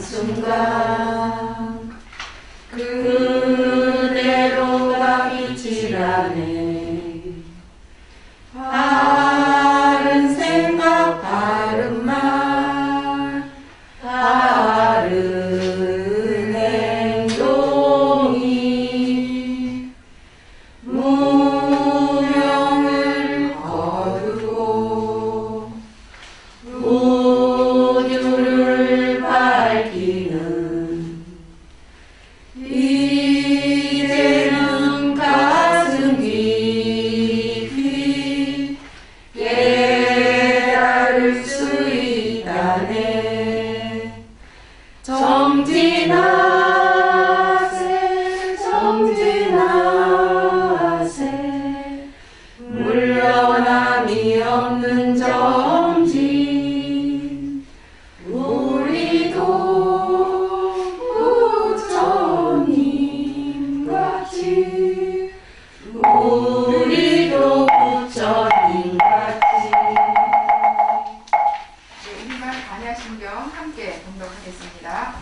순간 그대로가 빛이라네. 바른 생각 바른 말 바른 행동이 무명을 거두고 우주를 밝히는 이제는 가슴 깊이 깨달을 수 있다네. 정진하세 정진하세 물러남이 없는 정진. 우리도 부처님같이 우리도 부처님같이. 우리말 반야신경 함께 공독하겠습니다.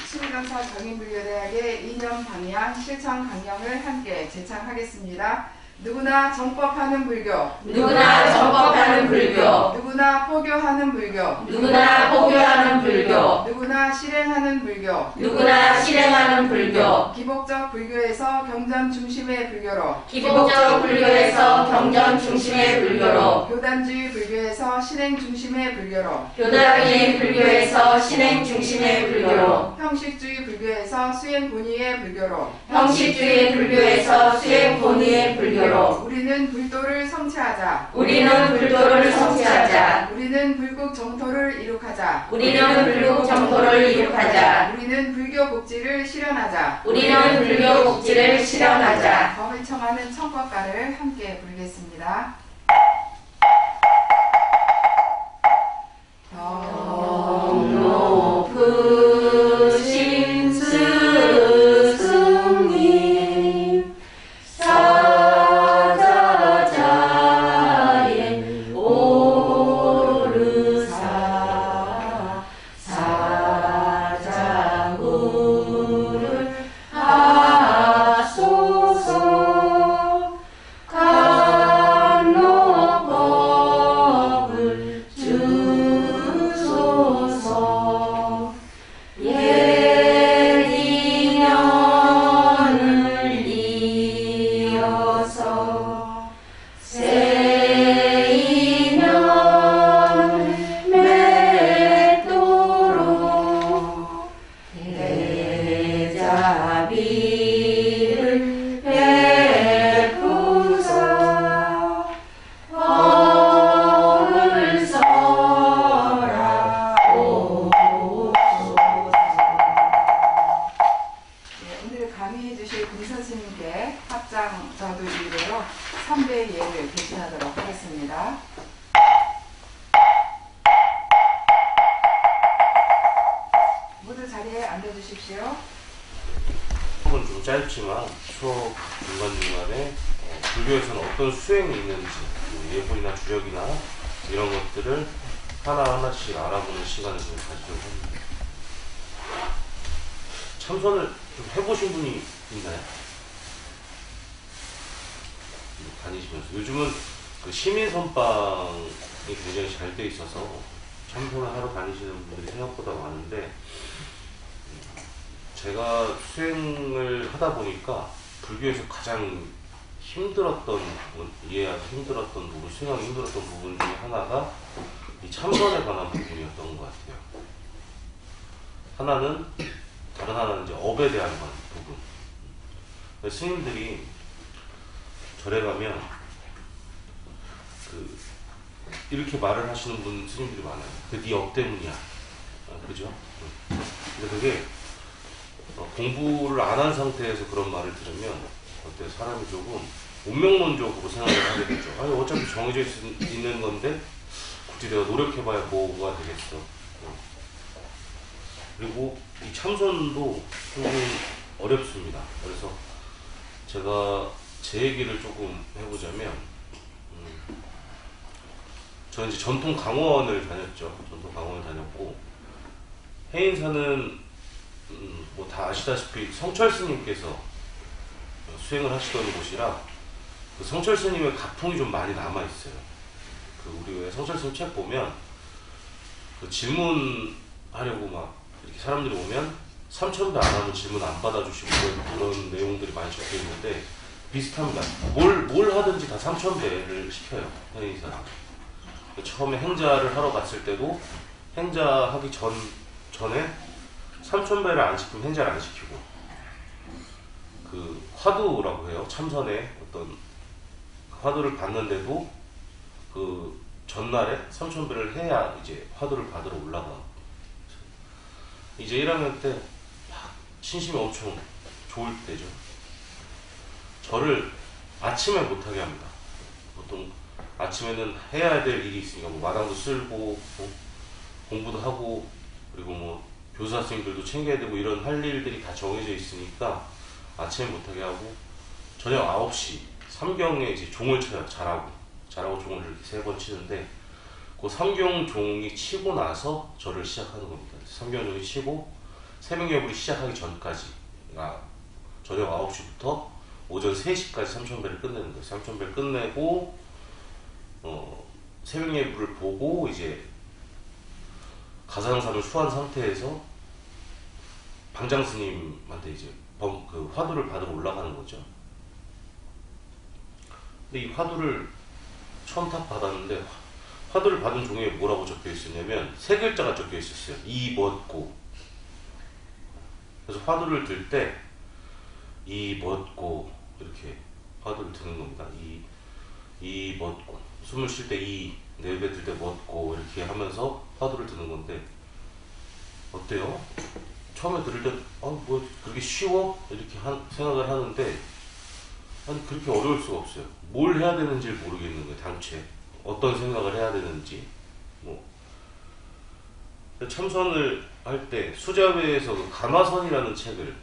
신의정사 정인불교대학의 2년 방향 실천 강령을 함께 제창하겠습니다. 누구나 정법하는 불교, 누구나 정법하는 불교, 누구나 포교하는 불교, 누구나 포교하는 불교, 누구나 실행하는 불교, 누구나 실행하는 불교, 기복적 불교에서 경전 중심의 불교로, 기복적 불교에서 경전 중심의 불교로, 교단주의 불교에서 실행 중심의 불교로, 교단주의 불교에서 실행 중심의 불교로, 형식주의 불교에서 수행 본의의 불교로, 형식주의 불교에서 수행 본의의 불교로, 우리는 불도를 성취하자. 우리는 불도를 성취하자. 우리는 불국 정토를 이룩하자. 우리는 불국 정토를 이룩하자. 우리는 불교 복지를 실현하자. 우리는 불교 복지를 실현하자. 법을 청하는 청법가를 함께 부르겠습니다. 높으신 스승님 사자자에 오르사 사자구를 하소서 간노법을 주소서 예인연을 이어서 세인연을 맺도록 대자비를 베푸사 법을 설하옵소서. 오늘 강의해 주실 금선생님께 합장 저도 이대로 3배의 예를 개진하도록 하겠습니다. 모두 자리에 앉아주십시오. 수업은 좀 짧지만 수업 중간중간에 불교에서는 어떤 수행이 있는지 예불이나 주력이나 이런 것들을 하나하나씩 알아보는 시간을 좀 가지려고 합니다. 참선을 좀 해보신 분이 있나요? 다니시면서 요즘은 그 시민 선방이 굉장히 잘 돼 있어서 참선을 하러 다니시는 분들이 생각보다 많은데 제가 수행을 하다 보니까 불교에서 가장 힘들었던 부분, 이해하기 힘들었던 부분, 수행하기 힘들었던 부분 중에 하나가 이 참선에 관한 부분이었던 것 같아요. 다른 하나는 이제 업에 대한 부분. 스님들이 절에 가면 이렇게 말을 하시는 스님들이 많아요. 네 업 때문이야. 그죠? 근데 그게 공부를 안 한 상태에서 그런 말을 들으면 어때 사람이 조금 운명론적으로 생각을 하게 되죠. 아니 어차피 정해져 있는 건데 굳이 내가 노력해봐야 뭐가 되겠어. 그리고 이 참선도 좀 어렵습니다. 그래서 제가 제 얘기를 조금 해보자면 저는 이제 전통 강원을 다녔죠. 전통 강원을 다녔고 해인사는 뭐 다 아시다시피 성철 스님께서 수행을 하시던 곳이라 그 성철 스님의 가풍이 좀 많이 남아 있어요. 우리 왜 성철 스님 책 보면 그 질문하려고 막 이렇게 사람들이 오면 3,000배 안 하면 질문 안 받아주시고 그런 내용들이 많이 적혀 있는데 비슷합니다. 뭘 하든지 다 3,000배를 시켜요. 해인사. 처음에 행자를 하러 갔을 때도 행자하기 전에 3,000배를 안 시키면 행자를 안 시키고 그 화두라고 해요. 참선에 어떤 화두를 받는데도 그 전날에 3,000배를 해야 이제 화두를 받으러 올라가. 이제 1학년 때 신심이 엄청 좋을 때죠. 저를 아침에 못하게 합니다. 보통 아침에는 해야 될 일이 있으니까 뭐 마당도 쓸고 공부도 하고 그리고 뭐 교사 선생님들도 챙겨야 되고 이런 할 일들이 다 정해져 있으니까 아침에 못하게 하고 저녁 9시 삼경에 이제 종을 쳐요. 잘하고 종을 이렇게 3번 치는데 그 삼경 종이 치고 나서 저를 시작하는 겁니다. 삼경 종이 치고 새벽 예불이 시작하기 전까지, 그러니까 저녁 9시부터 오전 3시까지 삼천배를 끝내는 거예요. 삼천배를 끝내고 새벽 예불을 보고 이제 가상삼을 수한 상태에서 방장 스님한테 이제 그 화두를 받으러 올라가는 거죠. 근데 이 화두를 처음 딱 받았는데 화두를 받은 종이에 뭐라고 적혀 있었냐면 3글자가 적혀 있었어요. 이벗고. 그래서 화두를 들 때 이벗고 이렇게 화두를 드는 겁니다. 이벗고. 숨을 쉴 때 이, 내뱉을 때 멎고 이렇게 하면서 화두를 드는 건데 어때요? 처음에 들을 때 뭐 그렇게 쉬워? 이렇게 생각을 하는데 아니 그렇게 어려울 수가 없어요. 뭘 해야 되는지 모르겠는 거예요. 당최 어떤 생각을 해야 되는지. 뭐 참선을 할 때 수자회에서 그 간화선이라는 책을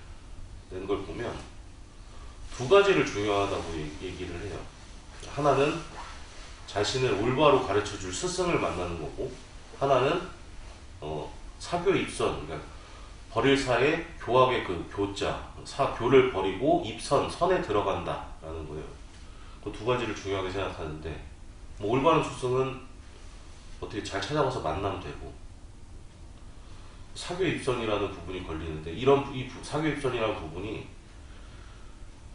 낸 걸 보면 2가지를 중요하다고 얘기를 해요. 하나는 자신을 올바로 가르쳐줄 스승을 만나는 거고, 하나는 사교 입선, 그러니까 버릴 사에 교학의 그 교자, 교를 버리고 입선, 선에 들어간다 라는 거예요. 그 2가지를 중요하게 생각하는데, 뭐 올바른 스승은 어떻게 잘 찾아가서 만나면 되고, 사교 입선이라는 부분이 걸리는데, 이 사교 입선이라는 부분이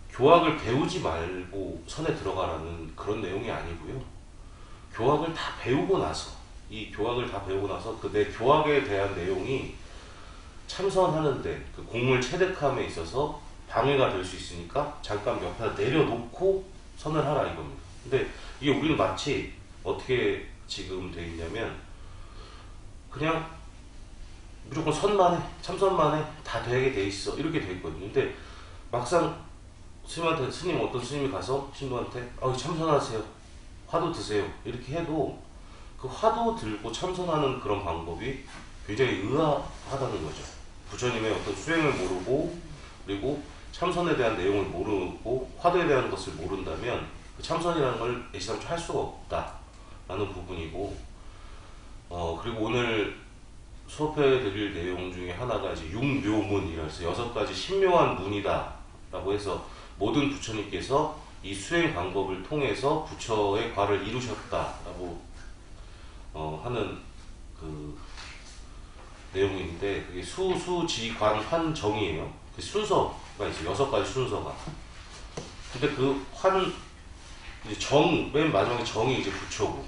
교학을 배우지 말고 선에 들어가라는 그런 내용이 아니고요. 교학을 다 배우고 나서, 그 내 교학에 대한 내용이 참선하는데 그 공물 체득함에 있어서 방해가 될 수 있으니까 잠깐 옆에다 내려놓고 선을 하라 이겁니다. 근데 이게 우리는 마치 어떻게 지금 돼 있냐면 그냥 무조건 선만 해, 참선만 해, 다 되게 돼 있어 이렇게 돼 있거든요. 근데 막상 스님 어떤 스님이 가서 신도한테 참선하세요, 화두 드세요 이렇게 해도 그 화두 들고 참선하는 그런 방법이 굉장히 의아하다는 거죠. 부처님의 어떤 수행을 모르고 그리고 참선에 대한 내용을 모르고 화두에 대한 것을 모른다면 그 참선이라는 걸 애시당초 할 수가 없다라는 부분이고, 그리고 오늘 수업해 드릴 내용 중에 하나가 이제 육묘문이라 해서 6가지 신묘한 문이다 라고 해서 모든 부처님께서 이 수행 방법을 통해서 부처의 과를 이루셨다라고 하는 그 내용인데, 그게 수수지관환정이에요. 그 순서가 있어요. 6가지 순서가. 근데 그 맨 마지막에 정이 이제 부처고,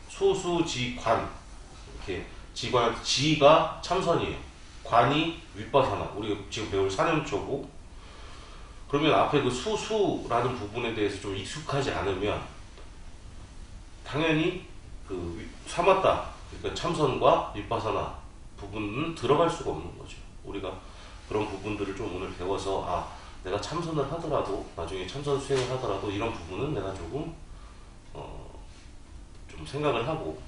수수지관 이렇게 지가 참선이에요. 관이 윗바사나, 우리가 지금 배울 사념초고. 그러면 앞에 그 수라는 부분에 대해서 좀 익숙하지 않으면 당연히 그 사마타, 그러니까 참선과 윗바사나 부분은 들어갈 수가 없는 거죠. 우리가 그런 부분들을 좀 오늘 배워서 내가 참선을 하더라도, 나중에 참선 수행을 하더라도 이런 부분은 내가 조금 좀 생각을 하고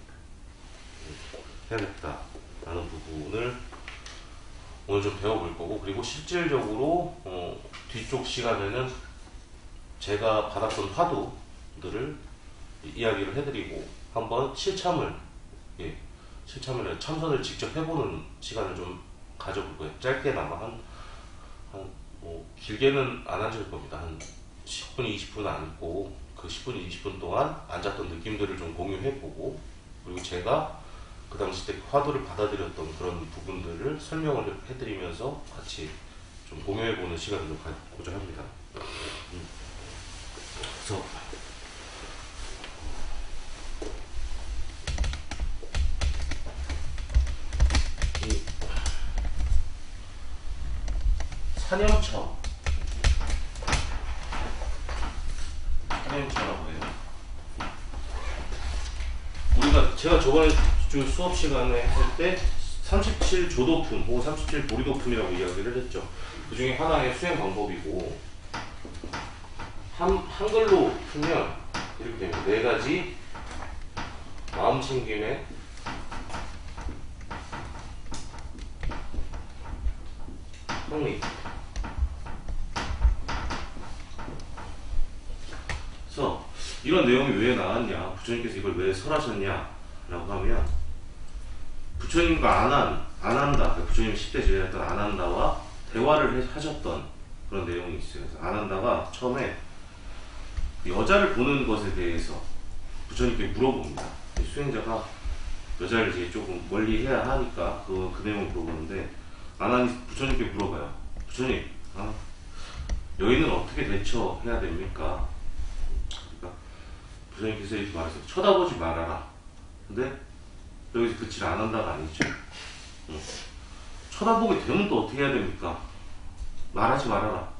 해야겠다라는 부분을 오늘 좀 배워볼 거고, 그리고 실질적으로 뒤쪽 시간에는 제가 받았던 화두들을 이야기를 해드리고 한번 실참을 참선을 직접 해보는 시간을 좀 가져볼 거예요. 짧게나마 뭐 길게는 안 앉을 겁니다. 한 10분, 20분 앉고 그 10분, 20분 동안 앉았던 느낌들을 좀 공유해보고, 그리고 제가 그 당시 때 화두를 받아들였던 그런 부분들을 설명을 해드리면서 같이 좀 공유해보는 시간을 좀 갖고자 합니다. 그래서 이 사념처라고 해요. 제가 저번에 수업 시간에 할 때 37조도품 혹은 37보리도품이라고 이야기를 했죠. 그 중에 하나의 수행 방법이고, 한글로 풀면 이렇게 됩니다. 4가지 마음 챙김의 성리. 그래서 이런 내용이 왜 나왔냐, 부처님께서 이걸 왜 설하셨냐 라고 하면, 부처님과 아난다, 부처님이 10대 제자였던 아난다와 대화를 하셨던 그런 내용이 있어요. 그래서 안 한다가 처음에 여자를 보는 것에 대해서 부처님께 물어봅니다. 수행자가 여자를 이제 조금 멀리 해야 하니까 그 내용을 물어보는데 안 하니 부처님께 물어봐요. 부처님, 여인은 어떻게 대처해야 됩니까? 그러니까 부처님께서 이렇게 말했어요. 쳐다보지 말아라. 근데 여기서 그치를 안 한다가 아니죠. 쳐다보게 되면 또 어떻게 해야 됩니까? 말하지 말아라.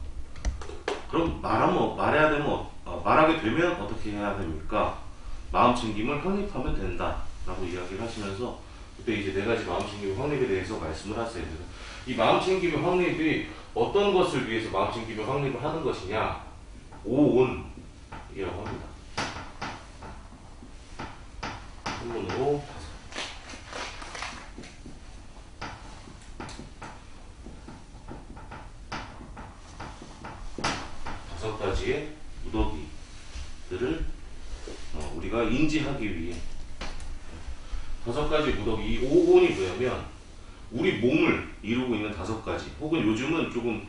그럼 말해야 되면 말하게 되면 어떻게 해야 됩니까? 마음 챙김을 확립하면 된다 라고 이야기를 하시면서 그때 이제 네 가지 마음 챙김의 확립에 대해서 말씀을 하세요. 그래서 이 마음 챙김의 확립이 어떤 것을 위해서 마음 챙김의 확립을 하는 것이냐, 오온이라고 합니다. 한문으로 다섯 가지의 무더기들을 우리가 인지하기 위해 다섯 가지 무더기, 이 오온이 뭐냐면 우리 몸을 이루고 있는 다섯 가지, 혹은 요즘은 조금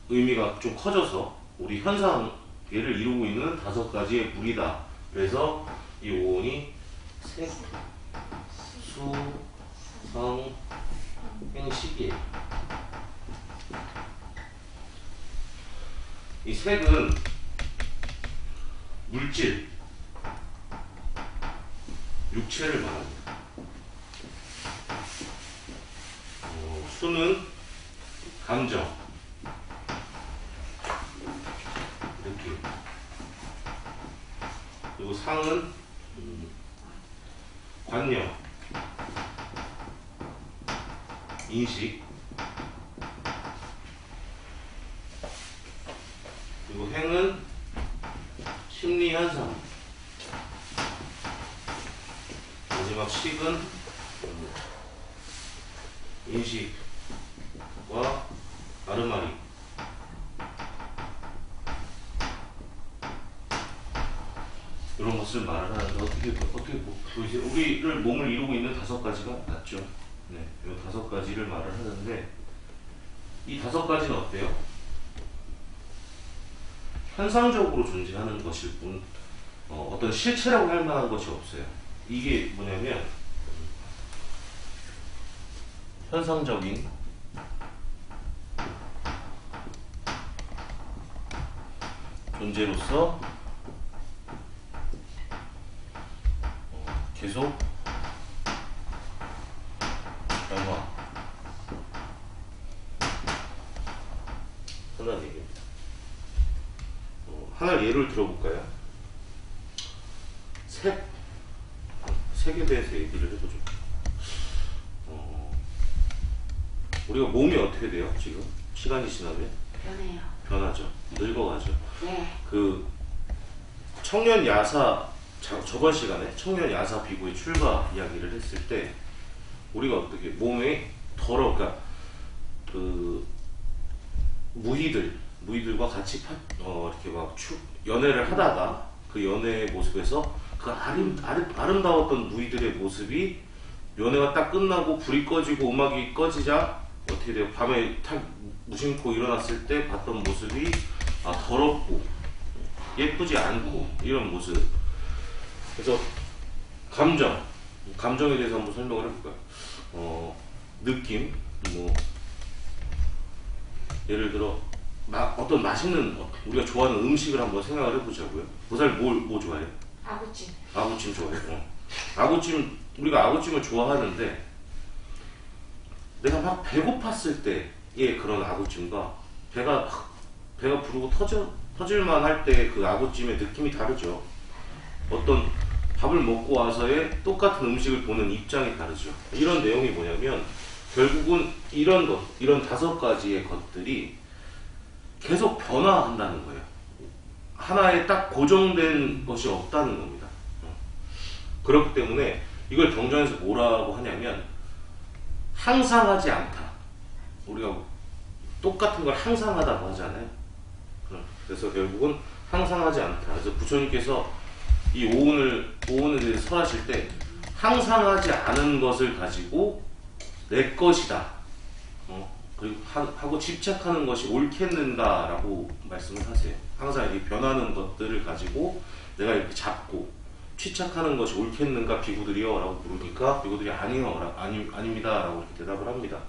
의미가 좀 커져서 우리 현상계를 이루고 있는 다섯 가지의 물이다. 그래서 이 오온이 색, 수, 성, 행식이에요. 이 색은 물질, 육체를 말합니다. 수는 감정, 느낌. 그리고 상은 관념, 인식. 그리고 행은 심리 현상. 마지막 식은 인식과 아르마리. 이런 것을 말을 하는데 어떻게 우리를 몸을 이루고 있는 다섯 가지가 맞죠? 네, 이 다섯 가지를 말을 하는데 이 다섯 가지는 어때요? 현상적으로 존재하는 것일 뿐 어떤 실체라고 할 만한 것이 없어요. 이게 뭐냐면 현상적인 존재로서 계속 변화 한다는 얘기입니다. 하나 예를 들어볼까요? 색에 대해서 얘기를 해보죠. 우리가 몸이 어떻게 돼요? 지금 시간이 지나면 변해요. 변하죠. 늙어가죠. 네. 그 청년 야사 저번 시간에 청년 야사 비구의 출가 이야기를 했을 때 우리가 어떻게 몸에 그러니까 그 무희들과 같이 이렇게 막 연애를 하다가 그 연애의 모습에서 그 아름다웠던 무희들의 모습이 연애가 딱 끝나고 불이 꺼지고 음악이 꺼지자 어떻게 돼요? 밤에 탁 무심코 일어났을 때 봤던 모습이 더럽고 예쁘지 않고 이런 모습. 그래서 감정에 대해서 한번 설명을 해볼까요? 느낌, 예를 들어 어떤 맛있는 우리가 좋아하는 음식을 한번 생각을 해보자고요. 보살 뭐 좋아해요? 아구찜. 아구찜 좋아해요. 우리가 아구찜을 좋아하는데 내가 막 배고팠을 때의 그런 아구찜과 배가 부르고 터질만 할 때 그 아구찜의 느낌이 다르죠. 어떤 밥을 먹고 와서의 똑같은 음식을 보는 입장이 다르죠. 이런 내용이 뭐냐면 결국은 이런 다섯 가지의 것들이 계속 변화한다는 거예요. 하나에 딱 고정된 것이 없다는 겁니다. 그렇기 때문에 이걸 경전에서 뭐라고 하냐면 항상 하지 않다. 우리가 똑같은 걸 항상 하다고 하잖아요. 그래서 결국은 항상 하지 않다. 그래서 부처님께서 이 오온에 대해서 설하실 때 항상 하지 않은 것을 가지고 내 것이다. 그리고 하고 집착하는 것이 옳겠는가라고 말씀을 하세요. 항상 이 변하는 것들을 가지고 내가 이렇게 잡고 취착하는 것이 옳겠는가 비구들이요? 라고 물으니까 비구들이 아니요, 아닙니다 라고 이렇게 대답을 합니다.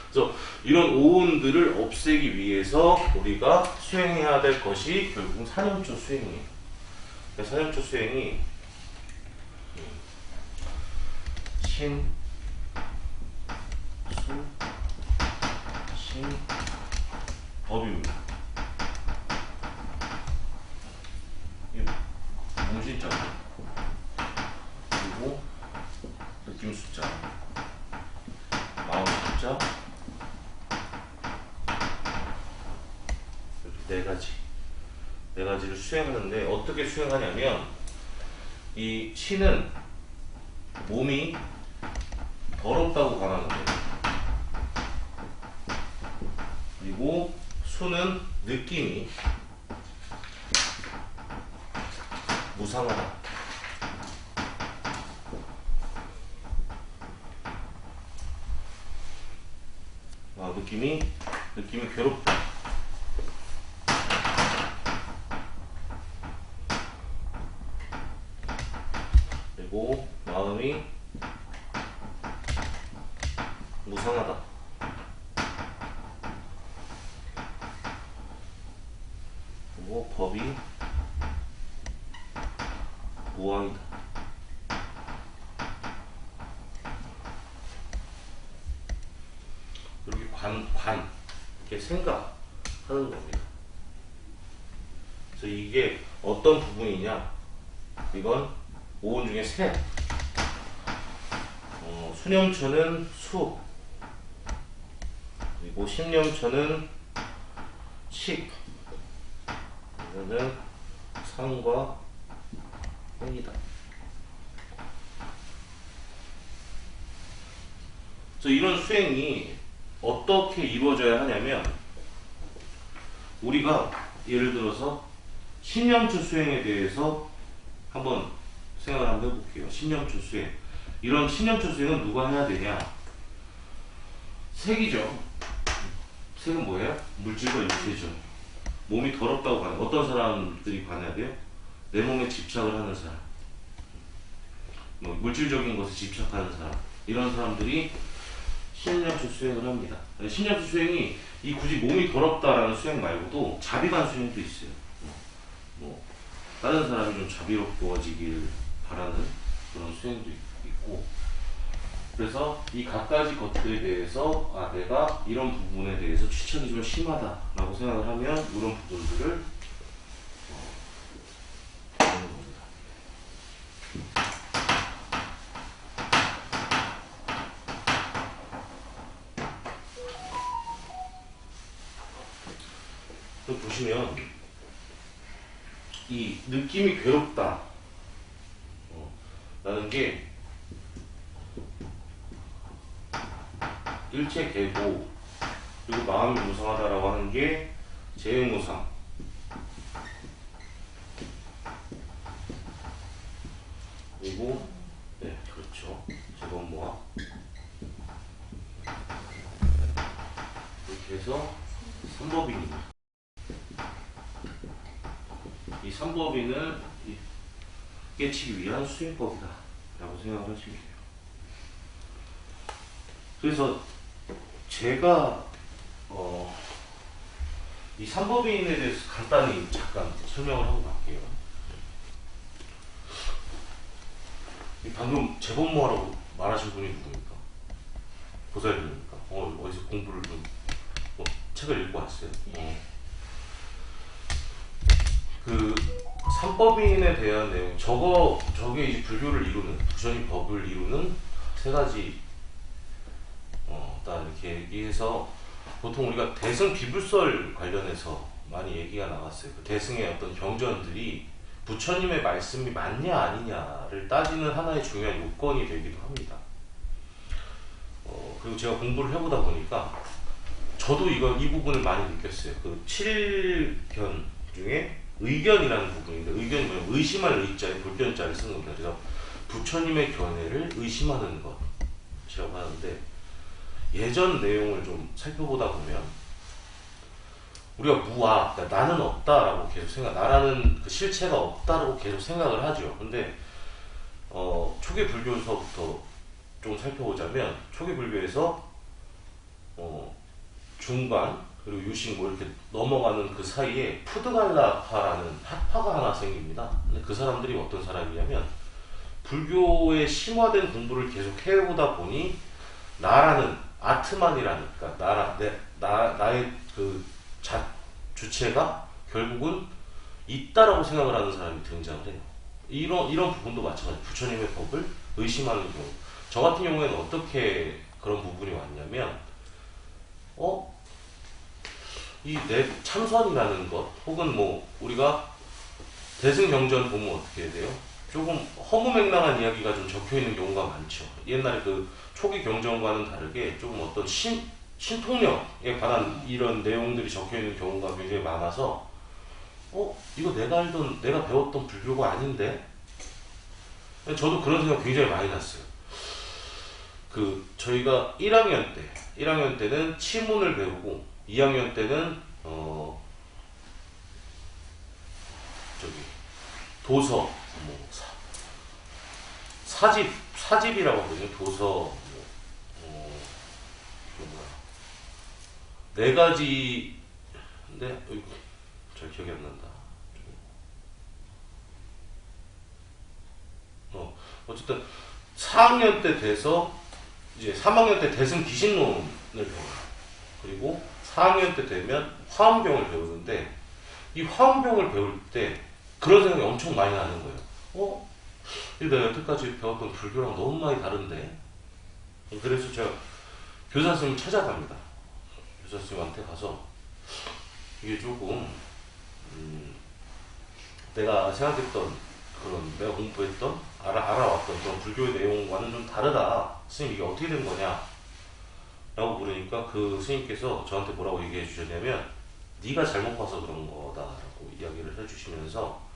그래서 이런 오온들을 없애기 위해서 우리가 수행해야 될 것이 결국 사념초 수행이에요. 사념초 수행이 신, 수, 신, 법입니다. 몸신자 그리고 느낌 숫자, 마음 숫자, 이렇게 네 가지를 수행하는데 어떻게 수행하냐면 이 신은 몸이 더럽다고 관하는 거예요. 그리고 수는 느낌이 무상하다. 느낌이 괴롭다. 그리고 마음이 무상하다. 그리고 법이 무왕이다. 이렇게 이렇게 생각하는 겁니다. 그래서 이게 어떤 부분이냐? 이건 오온 중에 셋. 수념처는 수, 그리고 신념처는 식, 이거는 상과 행이다. 그래서 이런 수행이 어떻게 이루어져야 하냐면 우리가 예를 들어서 신념처 수행에 대해서 한번 생각을 한번 해볼게요. 신념처 수행. 이런 신념처 수행은 누가 해야 되냐? 색이죠. 색은 뭐예요? 물질과 육체죠. 몸이 더럽다고 관해. 어떤 사람들이 관해야 돼요? 내 몸에 집착을 하는 사람, 물질적인 것에 집착하는 사람, 이런 사람들이 신념처 수행을 합니다. 신념처 수행이 굳이 몸이 더럽다라는 수행 말고도 자비관 수행도 있어요. 다른 사람이 좀 자비롭고지길 바라는 그런 수행도 있고, 그래서 이 각가지 것들에 대해서 내가 이런 부분에 대해서 취착이 좀 심하다라고 생각을 하면 이런 부분들을 하는 겁니다. 보시면 이 느낌이 괴롭다 라는 게 일체계고, 그리고 마음이 무상하다라고 하는 게 재무상, 그리고 그렇죠, 재범모아, 이렇게 해서 삼법인입니다. 이 삼법인을 깨치기 위한 수행법이다 라고 생각을 하시면 돼요. 그래서 제가 이 삼법인에 대해서 간단히 잠깐 설명을 하고 갈게요. 방금 재범모아라고 말하신 분이 누굽니까? 보살님입니까? 어디서 공부를 좀 책을 읽고 왔어요. 그 삼법인에 대한 내용, 저게 이제 불교를 이루는, 부처님 법을 이루는 세 가지 딱 이렇게 얘기해서, 보통 우리가 대승 비불설 관련해서 많이 얘기가 나왔어요. 그 대승의 어떤 경전들이 부처님의 말씀이 맞냐 아니냐를 따지는 하나의 중요한 요건이 되기도 합니다. 그리고 제가 공부를 해보다 보니까 저도 이 부분을 많이 느꼈어요. 그 7견 중에 의견이라는 부분인데, 의견이 뭐냐면 의심할 의자에 불견자를 쓰는 겁니다. 그래서 부처님의 견해를 의심하는 것이라고 하는데, 예전 내용을 좀 살펴보다 보면 우리가 무아, 그러니까 나는 없다라고 계속 나라는 그 실체가 없다라고 계속 생각을 하죠. 근데 초기 불교에서부터 좀 살펴보자면 초기 불교에서 중관 그리고 유식 뭐 이렇게 넘어가는 그 사이에 푸드갈라파라는 학파가 하나 생깁니다. 근데 그 사람들이 어떤 사람이냐면 불교의 심화된 공부를 계속 해오다 보니 나라는 아트만이라는, 그러니까 나의 그 주체가 결국은 있다라고 생각을 하는 사람이 등장을 해요. 이런 부분도 마찬가지. 부처님의 법을 의심하는 경우. 저 같은 경우에는 어떻게 그런 부분이 왔냐면, 이 내 참선이라는 것, 혹은 뭐 우리가 대승경전 보면 어떻게 돼요? 조금 허무맹랑한 이야기가 좀 적혀 있는 경우가 많죠. 옛날에 그 초기 경전과는 다르게 조금 어떤 신통력에 관한 이런 내용들이 적혀 있는 경우가 굉장히 많아서, 이거 내가 배웠던 불교가 아닌데? 저도 그런 생각 굉장히 많이 났어요. 저희가 1학년 때는 치문을 배우고, 2학년 때는, 도서, 사집이라고 하거든요. 도서, 네 가지, 근데, 잘 기억이 안 난다. 어쨌든, 4학년 때 돼서, 이제 3학년 때 대승 기신론을 배워요. 그리고 4학년 때 되면 화엄경을 배우는데, 이 화엄경을 배울 때 그런 생각이 엄청 많이 나는 거예요. 내가 여태까지 배웠던 불교랑 너무 많이 다른데? 그래서 제가 교사 선생님 찾아갑니다. 교사 선생님한테 가서 이게 조금 내가 생각했던 내가 공부했던 알아왔던 그런 불교의 내용과는 좀 다르다. 스님 이게 어떻게 된 거냐? 라고 물으니까 그 스님께서 저한테 뭐라고 얘기해 주셨냐면, 네가 잘못 봐서 그런 거다라고 이야기를 해주시면서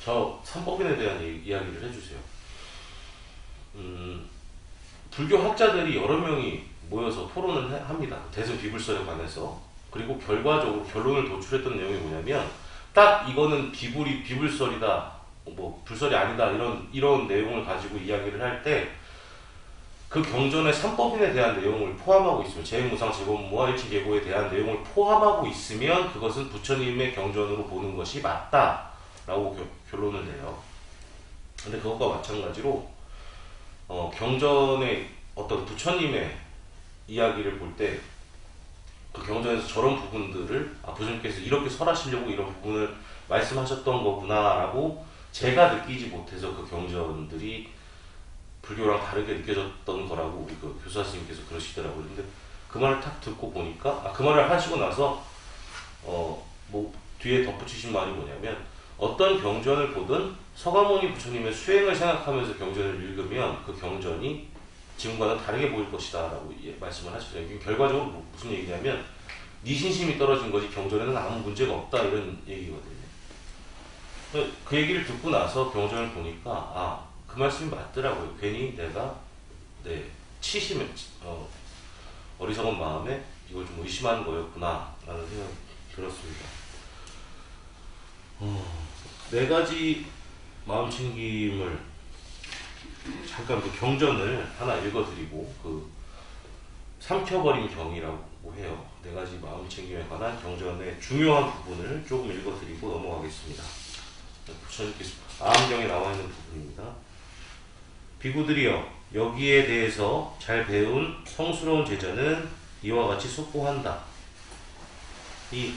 저 삼법인에 대한 이야기를 해주세요. 불교 학자들이 여러 명이 모여서 토론을 합니다. 대승 비불설에 관해서. 그리고 결과적으로 결론을 도출했던 내용이 뭐냐면, 딱 이거는 비불설이다, 뭐 불설이 아니다, 이런 내용을 가지고 이야기를 할 때 그 경전의 삼법인에 대한 내용을 포함하고 있으면, 재무상 재범무와 일치계고에 대한 내용을 포함하고 있으면 그것은 부처님의 경전으로 보는 것이 맞다라고 결론을 내요. 근데 그것과 마찬가지로 경전의 어떤 부처님의 이야기를 볼 때 그 경전에서 저런 부분들을 부처님께서 이렇게 설하시려고 이런 부분을 말씀하셨던 거구나라고 제가 느끼지 못해서 그 경전들이 불교랑 다르게 느껴졌던 거라고 우리 그 교사 선생님께서 그러시더라고요. 근데 그 말을 딱 듣고 보니까, 그 말을 하시고 나서 뭐 뒤에 덧붙이신 말이 뭐냐면, 어떤 경전을 보든 서가모니 부처님의 수행을 생각하면서 경전을 읽으면 그 경전이 지금과는 다르게 보일 것이다 라고 말씀을 하셨어요. 이게 결과적으로 무슨 얘기냐면, 네 신심이 떨어진 거지 경전에는 아무 문제가 없다, 이런 얘기거든요. 그 얘기를 듣고 나서 경전을 보니까 그 말씀이 맞더라고요. 괜히 내가 치심에 어리석은 마음에 이걸 좀 의심하는 거였구나 라는 생각이 들었습니다. 네 가지 마음챙김을 잠깐 그 경전을 하나 읽어드리고, 그 삼켜버린 경이라고 해요. 네 가지 마음챙김에 관한 경전의 중요한 부분을 조금 읽어드리고 넘어가겠습니다. 부처님께서 아함경에 나와 있는 부분입니다. 비구들이여, 여기에 대해서 잘 배운 성스러운 제자는 이와 같이 속보한다. 이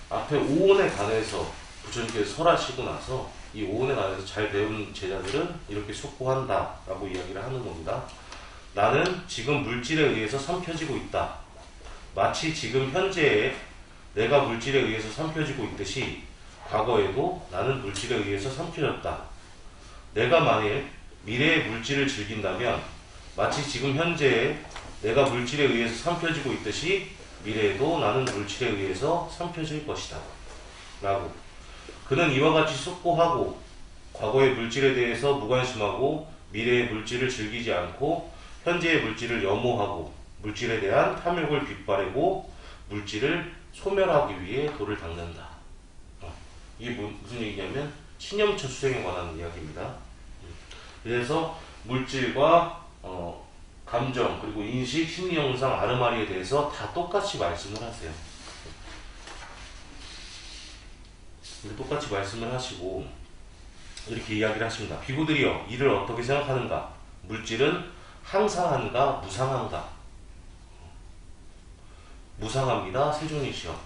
앞에 오온에 관해서 부처님께서 설하시고 나서 이 오온에 관해서 잘 배운 제자들은 이렇게 속보한다 라고 이야기를 하는 겁니다. 나는 지금 물질에 의해서 삼켜지고 있다. 마치 지금 현재에 내가 물질에 의해서 삼켜지고 있듯이 과거에도 나는 물질에 의해서 삼켜졌다. 내가 만일 미래의 물질을 즐긴다면 마치 지금 현재에 내가 물질에 의해서 삼켜지고 있듯이 미래에도 나는 물질에 의해서 삼켜질 것이다 라고. 그는 이와 같이 속고하고 과거의 물질에 대해서 무관심하고 미래의 물질을 즐기지 않고 현재의 물질을 염호하고 물질에 대한 탐욕을 빗바래고 물질을 소멸하기 위해 돌을 닦는다. 이게 무슨 얘기냐면 신념처 수행에 관한 이야기입니다. 그래서 물질과 감정 그리고 인식, 심리 현상, 아르마리에 대해서 다 똑같이 말씀을 하세요. 똑같이 말씀을 하시고 이렇게 이야기를 하십니다. 비구들이여 이를 어떻게 생각하는가? 물질은 항상한가 무상한가? 무상합니다. 세존이시여.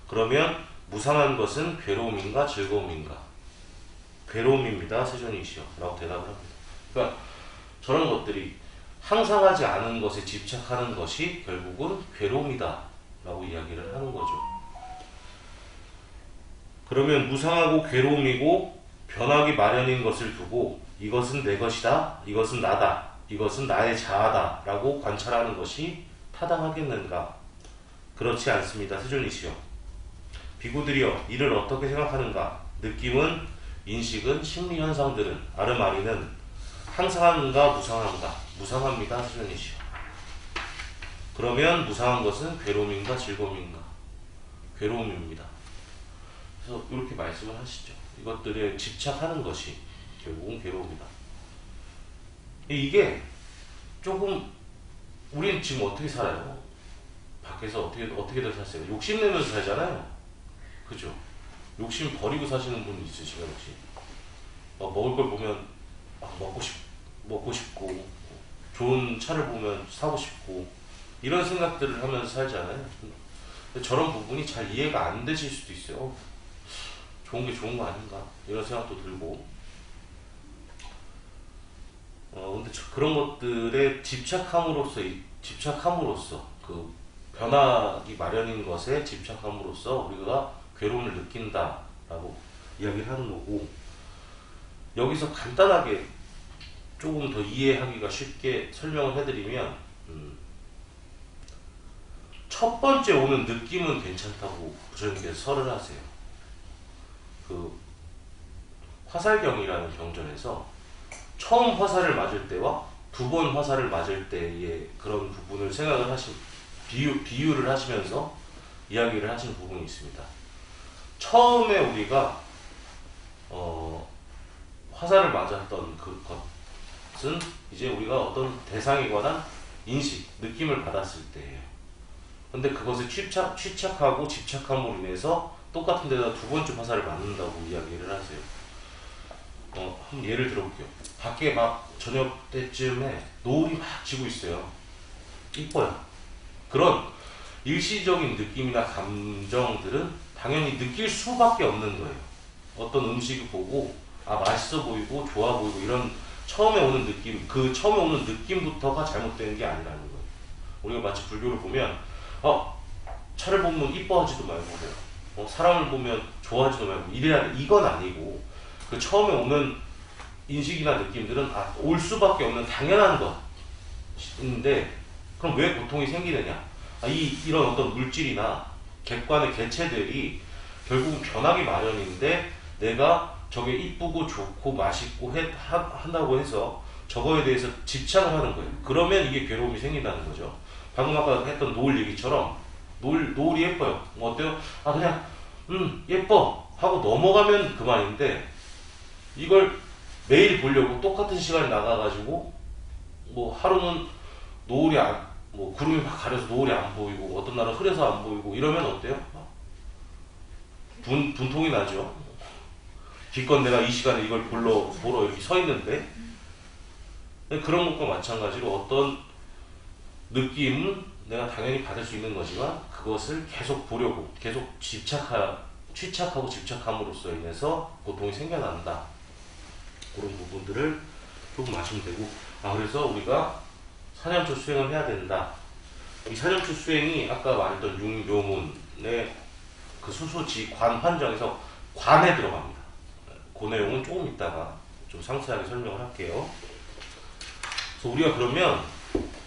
그러면 무상한 것은 괴로움인가 즐거움인가? 괴로움입니다. 세존이시여 라고 대답을 합니다. 그러니까 저런 것들이 항상하지 않은 것에 집착하는 것이 결국은 괴로움이다 라고 이야기를 하는 거죠. 그러면 무상하고 괴로움이고 변하기 마련인 것을 두고 이것은 내 것이다, 이것은 나다, 이것은 나의 자아다 라고 관찰하는 것이 타당하겠는가? 그렇지 않습니다. 세존이시여. 비구들이여 이를 어떻게 생각하는가? 느낌은, 인식은, 심리현상들은, 아르마리는 항상한가 무상한가? 무상합니다. 세존이시여. 그러면 무상한 것은 괴로움인가 즐거움인가? 괴로움입니다. 그래서 이렇게 말씀을 하시죠. 이것들에 집착하는 것이 결국은 괴로움이다. 이게 조금 우리는 지금 어떻게 살아요? 밖에서 어떻게들 사세요? 욕심내면서 살잖아요. 그죠? 욕심 버리고 사시는 분 있으시면 혹시 먹을 걸 보면 먹고 싶고 좋은 차를 보면 사고 싶고 이런 생각들을 하면서 살잖아요. 근데 저런 부분이 잘 이해가 안 되실 수도 있어요. 좋은 게 좋은 거 아닌가 이런 생각도 들고 근데 그런 것들에 집착함으로써 그 변하기 마련인 것에 집착함으로써 우리가 괴로움을 느낀다라고 이야기를 하는 거고, 여기서 간단하게 조금 더 이해하기가 쉽게 설명을 해드리면 첫 번째 오는 느낌은 괜찮다고 부처님께서 설을 하세요. 그 화살경이라는 경전에서 처음 화살을 맞을 때와 두 번 화살을 맞을 때의 그런 부분을 생각을 비유를 하시면서 이야기를 하신 부분이 있습니다. 처음에 우리가 화살을 맞았던 그것은 이제 우리가 어떤 대상에 관한 인식, 느낌을 받았을 때예요. 근데 그것에 취착하고 집착함으로 인해서 똑같은 데다 두 번째 화살을 맞는다고 이야기를 하세요. 한번 예를 들어볼게요. 밖에 막 저녁 때쯤에 노을이 막 지고 있어요. 이뻐요. 그런 일시적인 느낌이나 감정들은 당연히 느낄 수밖에 없는 거예요. 어떤 음식을 보고 맛있어 보이고 좋아 보이고 이런 처음에 오는 느낌, 그 처음에 오는 느낌부터가 잘못된 게 아니라는 거예요. 우리가 마치 불교를 보면 차를 보면 이뻐하지도 말고 사람을 보면 좋아하지도 말고 이래야 돼. 이건 아니고 그 처음에 오는 인식이나 느낌들은 올 수밖에 없는 당연한 것인데, 그럼 왜 고통이 생기느냐? 이런 어떤 물질이나 객관의 개체들이 결국은 변하기 마련인데 내가 저게 이쁘고 좋고 맛있고 한다고 해서 저거에 대해서 집착을 하는 거예요. 그러면 이게 괴로움이 생긴다는 거죠. 방금 아까 했던 노을 얘기처럼 노을이 예뻐요. 어때요? 그냥 예뻐 하고 넘어가면 그만인데, 이걸 매일 보려고 똑같은 시간에 나가가지고 하루는 노을이 구름이 막 가려서 노을이 안 보이고 어떤 날은 흐려서 안 보이고 이러면 어때요? 분통이 나죠. 기껏 내가 이 시간에 이걸 보러 이렇게 서 있는데. 그런 것과 마찬가지로 어떤 느낌은 내가 당연히 받을 수 있는 거지만 그것을 계속 보려고 계속 취착하고 집착함으로써 인해서 고통이 생겨난다. 그런 부분들을 조금 아시면 되고, 그래서 우리가 사념초 수행을 해야 된다. 이 사념초 수행이 아까 말했던 융묘문의 그 수수지 관 환정에서 관에 들어갑니다. 그 내용은 조금 이따가 좀 상세하게 설명을 할게요. 그래서 우리가 그러면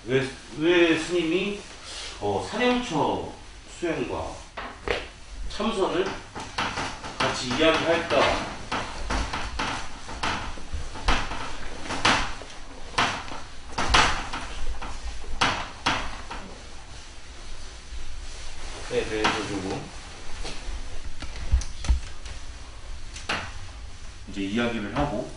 왜 스님이 사념처 수행과 참선을 같이 이야기할까? 대해서 조금 이제 이야기를 하고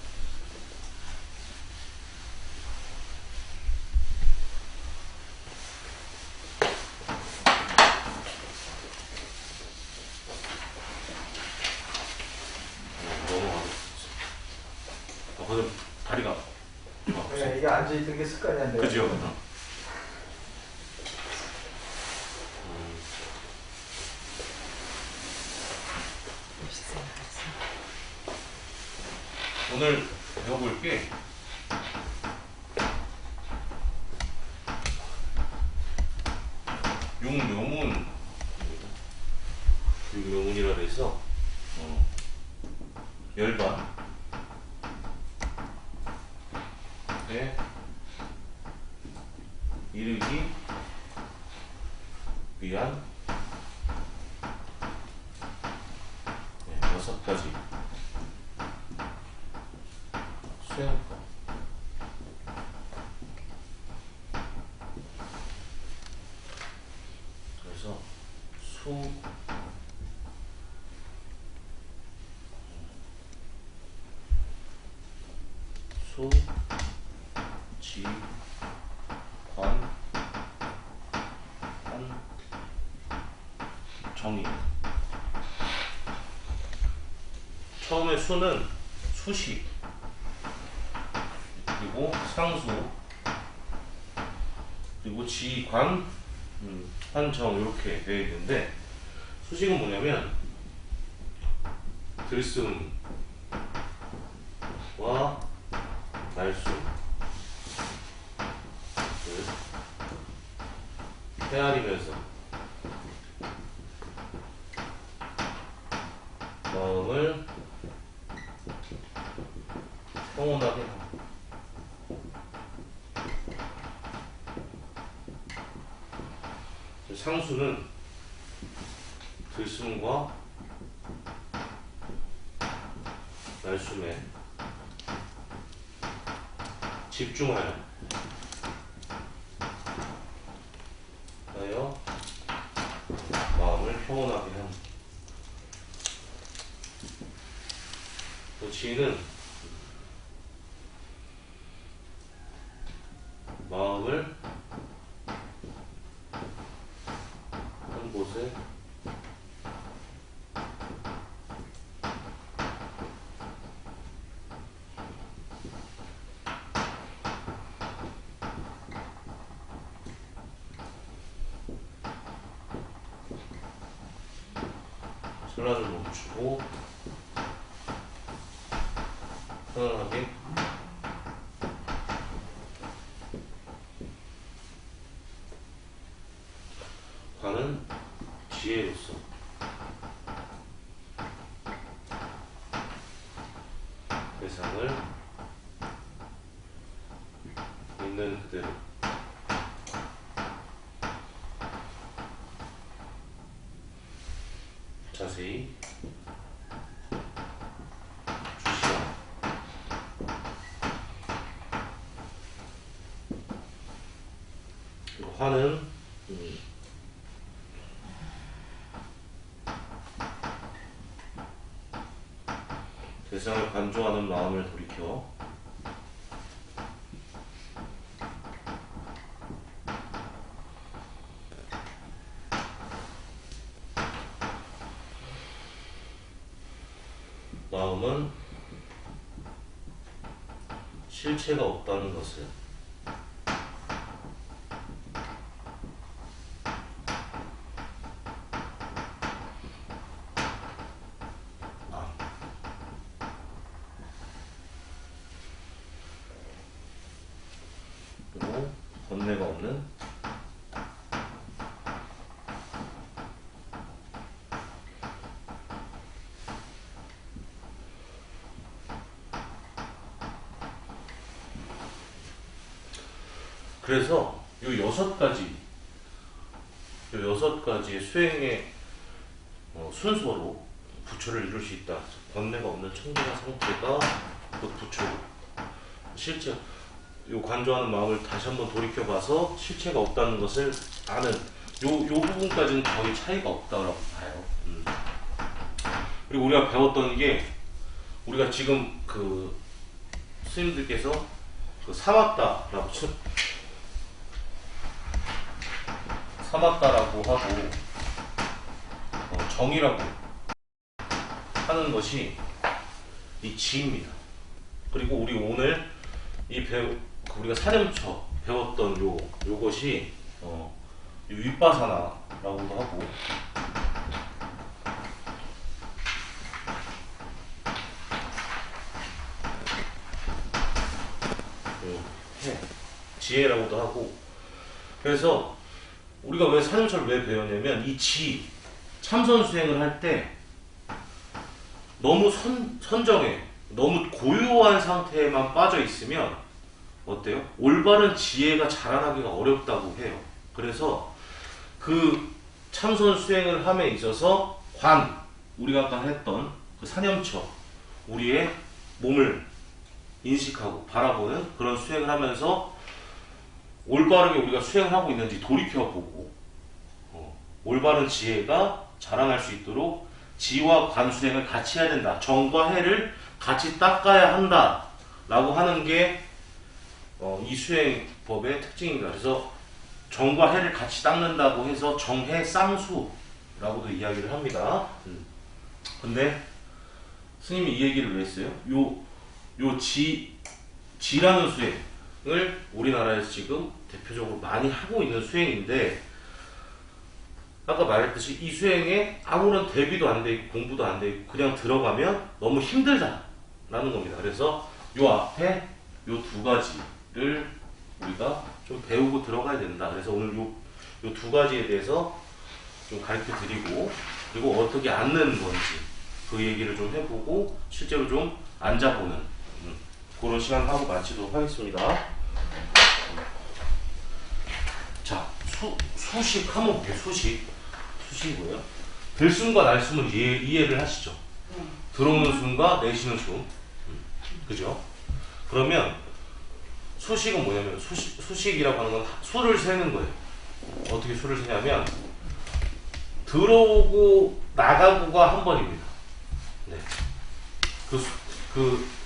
그럼 다리가 네, 이게 앉아있는 게 습관이 안 돼요. 그죠? 오늘 배워볼 게 육묘문이라 해서 열반에 이르기 위한 6가지 수행법. 그래서 지, 관, 한, 정의. 처음에 수는 수시, 그리고 상수, 그리고 지, 관, 한, 정 이렇게 되어 있는데 수식은 뭐냐면 들숨과 날숨, 헤아리면서 마음을 평온하게 하고 상수는 들숨과 날숨에 집중하여 마음을 평온하게 함. 또 지는 마음을 한 곳에 전란을 멈추고 편안하게 관은 지혜로서 대상을 있는 그대로 자세히 주시오. 그리고 화는 대상을 간주하는 마음을 돌이켜 마음은 실체가 없다는 것을 그리고 번뇌가 없는 그래서 요 여섯 가지의 수행의 순서로 부처를 이룰 수 있다. 번뇌가 없는 청정한 상태가 그 부처고, 실제 요 관조하는 마음을 다시 한번 돌이켜봐서 실체가 없다는 것을 아는 요 부분까지는 거의 차이가 없다고 봐요. 그리고 우리가 배웠던 게 우리가 지금 그 스님들께서 그 삼았다라고 하고 정이라고 하는 것이 이 지입니다. 그리고 우리 오늘 우리가 사념처 배웠던 요것이 윗바사나라고도 하고 지혜라고도 하고. 그래서 우리가 왜 사념처를 왜 배웠냐면 이 참선 수행을 할 때 너무 선정해 너무 고요한 상태에만 빠져 있으면 어때요? 올바른 지혜가 자라나기가 어렵다고 해요. 그래서 그 참선 수행을 함에 있어서 우리가 아까 했던 그 사념처, 우리의 몸을 인식하고 바라보는 그런 수행을 하면서 올바르게 우리가 수행을 하고 있는지 돌이켜보고 올바른 지혜가 자라날 수 있도록 지와 관 수행을 같이 해야 된다. 정과 해를 같이 닦아야 한다 라고 하는 게 이 수행법의 특징입니다. 그래서 정과 해를 같이 닦는다고 해서 정해 쌍수라고도 이야기를 합니다. 근데 스님이 이 얘기를 왜 했어요? 지라는 수행을 우리나라에서 지금 대표적으로 많이 하고 있는 수행인데, 아까 말했듯이 이 수행에 아무런 대비도 안 돼 있고 공부도 안 돼 있고 그냥 들어가면 너무 힘들다라는 겁니다. 그래서 요 앞에 요 두 가지를 우리가 좀 배우고 들어가야 된다. 그래서 오늘 요 두 가지에 대해서 좀 가르쳐 드리고, 그리고 어떻게 앉는 건지 그 얘기를 좀 해보고 실제로 좀 앉아보는 그런 시간 하고 마치도록 하겠습니다. 자, 수식 한번 볼게요. 수식이 뭐예요? 들숨과 날숨을 이해를 하시죠? 들어오는 숨과 내쉬는 숨. 그죠? 그러면 수식은 뭐냐면 수식이라고 하는 건 수를 세는 거예요. 어떻게 수를 세냐면 들어오고 나가고가 한 번입니다. 네.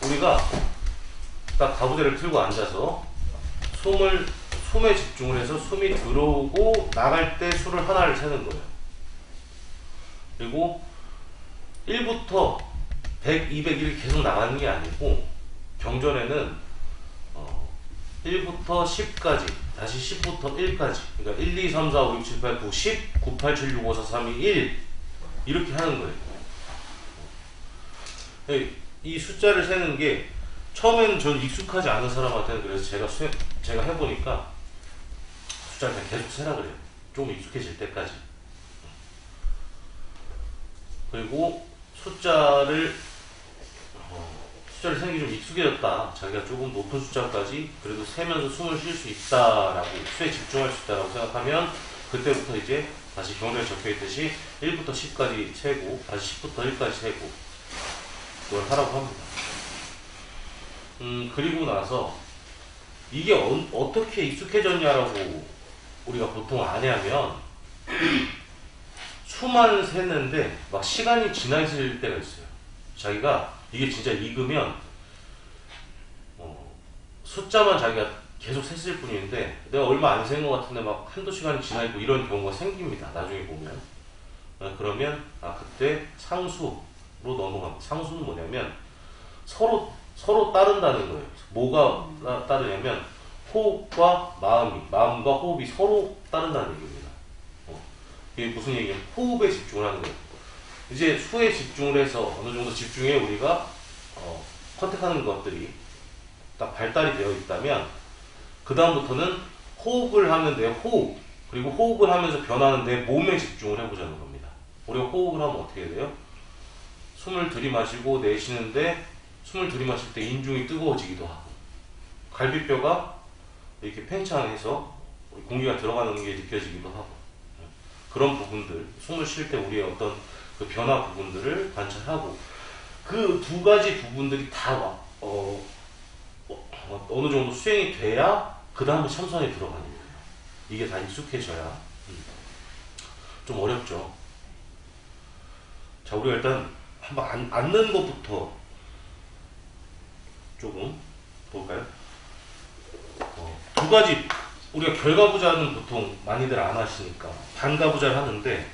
우리가 딱 가부대를 틀고 앉아서 숨에 집중을 해서 숨이 들어오고 나갈 때 수를 하나를 세는 거예요. 그리고 1부터 100, 200 이렇게 계속 나가는 게 아니고 경전에는 1부터 10까지, 다시 10부터 1까지, 그러니까 1, 2, 3, 4, 5, 6, 7, 8, 9, 10, 9, 8, 7, 6, 5, 4, 3, 2, 1 이렇게 하는 거예요. 이 숫자를 세는 게 처음에는 전 익숙하지 않은 사람한테는, 그래서 제가 해보니까 숫자를 그냥 계속 세라 그래요. 좀 익숙해질 때까지. 그리고 숫자를 세는 게 좀 익숙해졌다, 자기가 조금 높은 숫자까지 그래도 세면서 숨을 쉴 수 있다라고, 수에 집중할 수 있다라고 생각하면 그때부터 이제 다시 경전에 적혀있듯이 1부터 10까지 세고 다시 10부터 1까지 세고 그걸 하라고 합니다. 그리고 나서 이게 어떻게 익숙해졌냐라고 우리가 보통 아냐면 수만 세는데 막 시간이 지나 있을 때가 있어요. 자기가 이게 진짜 익으면 숫자만 자기가 계속 셌을 뿐인데 내가 얼마 안 센 것 같은데 막 한두 시간이 지나 있고 이런 경우가 생깁니다. 나중에 보면. 그러면 그때 상수로 넘어갑니다. 상수는 뭐냐면 서로 따른다는 거예요. 뭐가 따르냐면 호흡과 마음과 호흡이 서로 따른다는 얘기입니다. 이게 무슨 얘기냐면 호흡에 집중을 하는 거예요. 이제 수에 집중을 해서 어느 정도 집중에 우리가 컨택하는 것들이 딱 발달이 되어 있다면 그 다음부터는 호흡을 하면 내 호흡, 그리고 호흡을 하면서 변하는 내 몸에 집중을 해보자는 겁니다. 우리가 호흡을 하면 어떻게 돼요? 숨을 들이마시고 내쉬는데 숨을 들이마실 때 인중이 뜨거워지기도 하고 갈비뼈가 이렇게 팽창해서 공기가 들어가는 게 느껴지기도 하고, 그런 부분들, 숨을 쉴 때 우리의 어떤 그 변화 부분들을 관찰하고, 그 두 가지 부분들이 다 어느 정도 수행이 돼야 그 다음에 참선에 들어가는 거예요. 이게 다 익숙해져야. 좀 어렵죠. 자, 우리가 일단 한번 앉는 것부터 조금 볼까요? 두 가지, 우리가 결과부자는 보통 많이들 안 하시니까 반가부자를 하는데,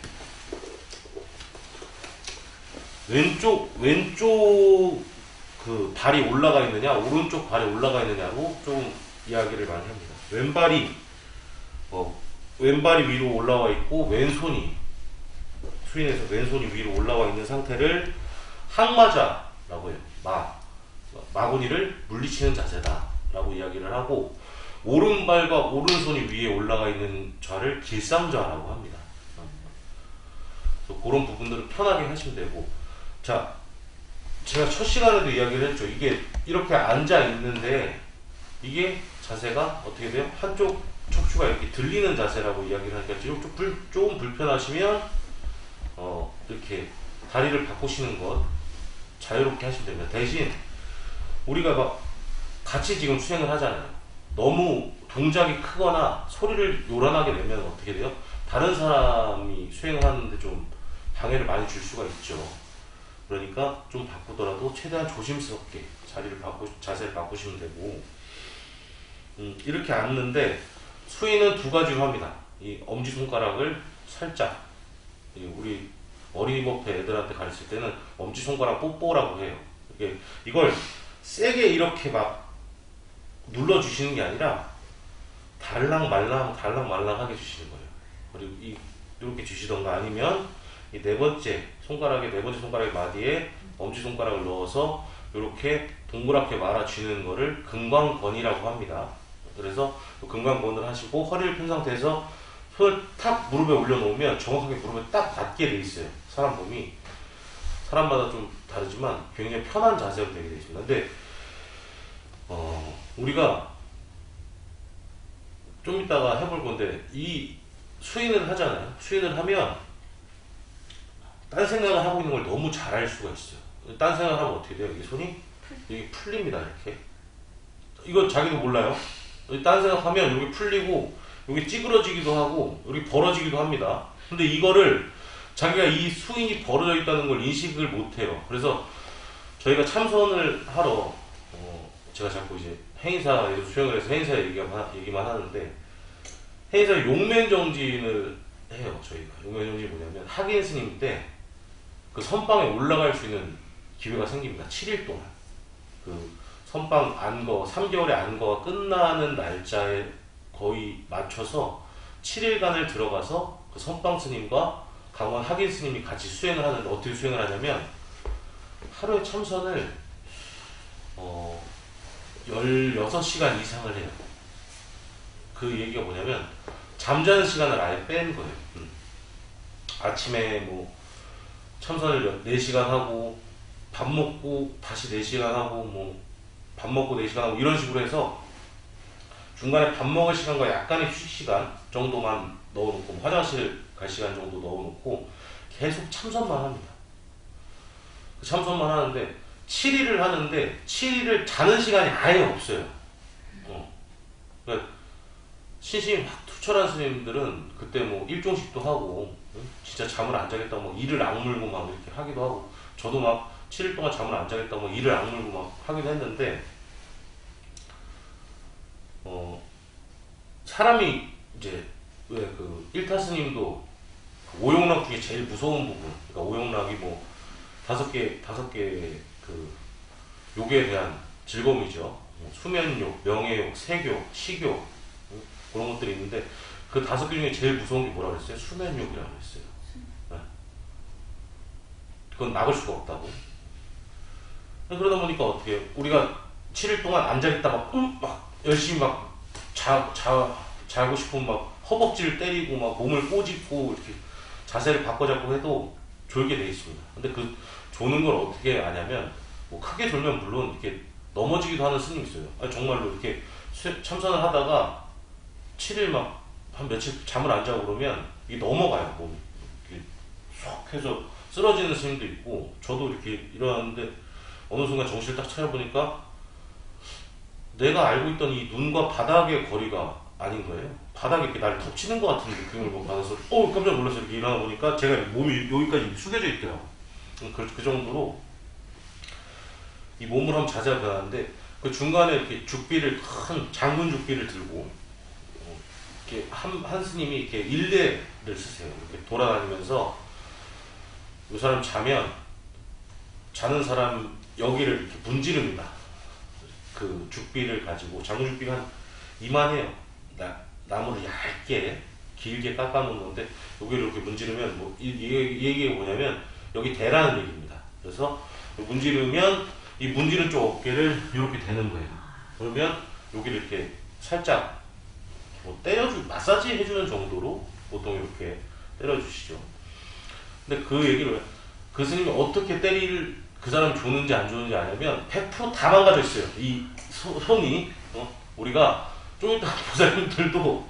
왼쪽 그 발이 올라가 있느냐, 오른쪽 발이 올라가 있느냐로 좀 이야기를 많이 합니다. 왼발이 위로 올라와 있고, 수인에서 왼손이 위로 올라와 있는 상태를 항마자라고 해요. 마구니를 물리치는 자세다라고 이야기를 하고, 오른발과 오른손이 위에 올라가 있는 좌를 길상좌라고 합니다. 그래서 그런 부분들을 편하게 하시면 되고, 자, 제가 첫 시간에도 이야기를 했죠. 이게 이렇게 앉아 있는데 이게 자세가 어떻게 돼요? 한쪽 척추가 이렇게 들리는 자세라고 이야기를 하니까 조금 불편하시면 이렇게 다리를 바꾸시는 것 자유롭게 하시면 됩니다. 대신 우리가 막 같이 지금 수행을 하잖아요. 너무 동작이 크거나 소리를 요란하게 내면 어떻게 돼요? 다른 사람이 수행하는데 좀 방해를 많이 줄 수가 있죠. 그러니까 좀 바꾸더라도 최대한 조심스럽게 자세를 바꾸시면 되고, 이렇게 앉는데 수인은 두 가지로 합니다. 이 엄지손가락을 살짝, 우리 어린이법회 애들한테 가르칠 때는 엄지손가락 뽀뽀라고 해요. 이걸 세게 이렇게 막 눌러주시는 게 아니라 달랑말랑하게 주시는 거예요. 그리고 이렇게 주시던가, 아니면 이 네 번째 손가락의 마디에 엄지손가락을 넣어서 이렇게 동그랗게 말아주는 거를 금광권이라고 합니다. 그래서 금광권을 하시고, 허리를 편 상태에서 손을 탁 무릎에 올려놓으면 정확하게 무릎에 딱 닿게 돼 있어요. 사람 몸이 사람마다 좀 다르지만 굉장히 편한 자세로 되게 되어 있습니다. 근데 우리가 좀 이따가 해볼 건데, 이 수인을 하잖아요. 수인을 하면 딴 생각을 하고 있는 걸 너무 잘할 수가 있어요. 딴 생각을 하면 어떻게 돼요? 이 손이 여기 풀립니다. 이렇게. 이거 자기도 몰라요. 딴 생각하면 여기 풀리고 여기 찌그러지기도 하고 여기 벌어지기도 합니다. 근데 이거를 자기가 이 수인이 벌어져 있다는 걸 인식을 못해요. 그래서 저희가 참선을 하러 제가 자꾸 이제 행사에서 수행을 해서 행사 얘기만 하는데, 행사 용맹정진을 해요. 저희가 용맹정진이 뭐냐면, 학인 스님 때 그 선방에 올라갈 수 있는 기회가 생깁니다. 7일 동안 그 선방 안거 3개월의 안거가 끝나는 날짜에 거의 맞춰서 7일간을 들어가서 그 선방 스님과 강원 학인 스님이 같이 수행을 하는데, 어떻게 수행을 하냐면 하루에 참선을 16시간 이상을 해요. 그 얘기가 뭐냐면 잠자는 시간을 아예 뺀 거예요. 아침에 뭐 참선을 4시간 하고, 밥 먹고 다시 4시간 하고, 뭐 밥 먹고 4시간 하고, 이런 식으로 해서 중간에 밥 먹을 시간과 약간의 휴식 시간 정도만 넣어놓고, 뭐 화장실 갈 시간 정도 넣어놓고 계속 참선만 합니다. 참선만 하는데 7일을 하는데 7일을 자는 시간이 아예 없어요. 그러니까 신심이 막 투철한 스님들은 그때 뭐 일종식도 하고, 진짜 잠을 안 자겠다고 막 이를 악물고 막 이렇게 하기도 하고, 저도 막 7일 동안 잠을 안 자겠다고 막 이를 악물고 막 하기도 했는데, 사람이 이제 왜 그 일타 스님도 오용락 중에 제일 무서운 부분, 그러니까 오용락이 뭐 5개 그 욕에 대한 즐거움이죠. 수면욕, 명예욕, 세욕, 식욕, 그런 것들이 있는데, 그 5개 중에 제일 무서운 게 뭐라고 그랬어요? 수면욕이라고 그랬어요. 네. 그건 막을 수가 없다고. 그러다 보니까 어떻게 해요? 우리가 7일 동안 안 자겠다 막 열심히 막 자고 싶으면 막 허벅지를 때리고 막 몸을 꼬집고 이렇게 자세를 바꿔잡고 해도 졸게 돼 있습니다. 근데 그 조는 걸 어떻게 아냐면, 뭐 크게 졸면 물론 이렇게 넘어지기도 하는 스님이 있어요. 아니, 정말로 이렇게 참선을 하다가 7일 막 한 며칠 잠을 안 자고 그러면 이게 넘어가요. 몸이 이렇게 쏙 해서 쓰러지는 스님도 있고, 저도 이렇게 일어났는데 어느 순간 정신을 딱 차려보니까 내가 알고 있던 이 눈과 바닥의 거리가 아닌 거예요. 바닥에 이렇게 날 툭 치는 것 같은 느낌을 받아서 깜짝 놀라서 이렇게 일어나 보니까 제가 몸이 여기까지 숙여져 있더라고요. 그 정도로 이 몸을 한번 자세히 변하는데 그 중간에 이렇게 죽비를 큰 장군 죽비를 들고 이렇게 한 스님이 이렇게 일례를 쓰세요. 이렇게 돌아다니면서 이 사람 자는 사람 여기를 이렇게 문지릅니다. 그 죽비를 가지고 장군 죽비가 한 이만해요. 나무를 얇게 길게 깎아놓은 건데 여기를 이렇게 문지르면 이 얘기가 뭐냐면 여기 대라는 얘기입니다. 그래서 문지르면 이 문지른 쪽 어깨를 이렇게 대는 거예요. 그러면 여기를 이렇게 살짝 마사지 해주는 정도로 보통 이렇게 때려주시죠. 근데 그 얘기를 그 스님이 어떻게 그 사람 좋은지 안 좋은지 아냐면 100%다 망가져 있어요. 이 손이 우리가 좀 이따 보살님들도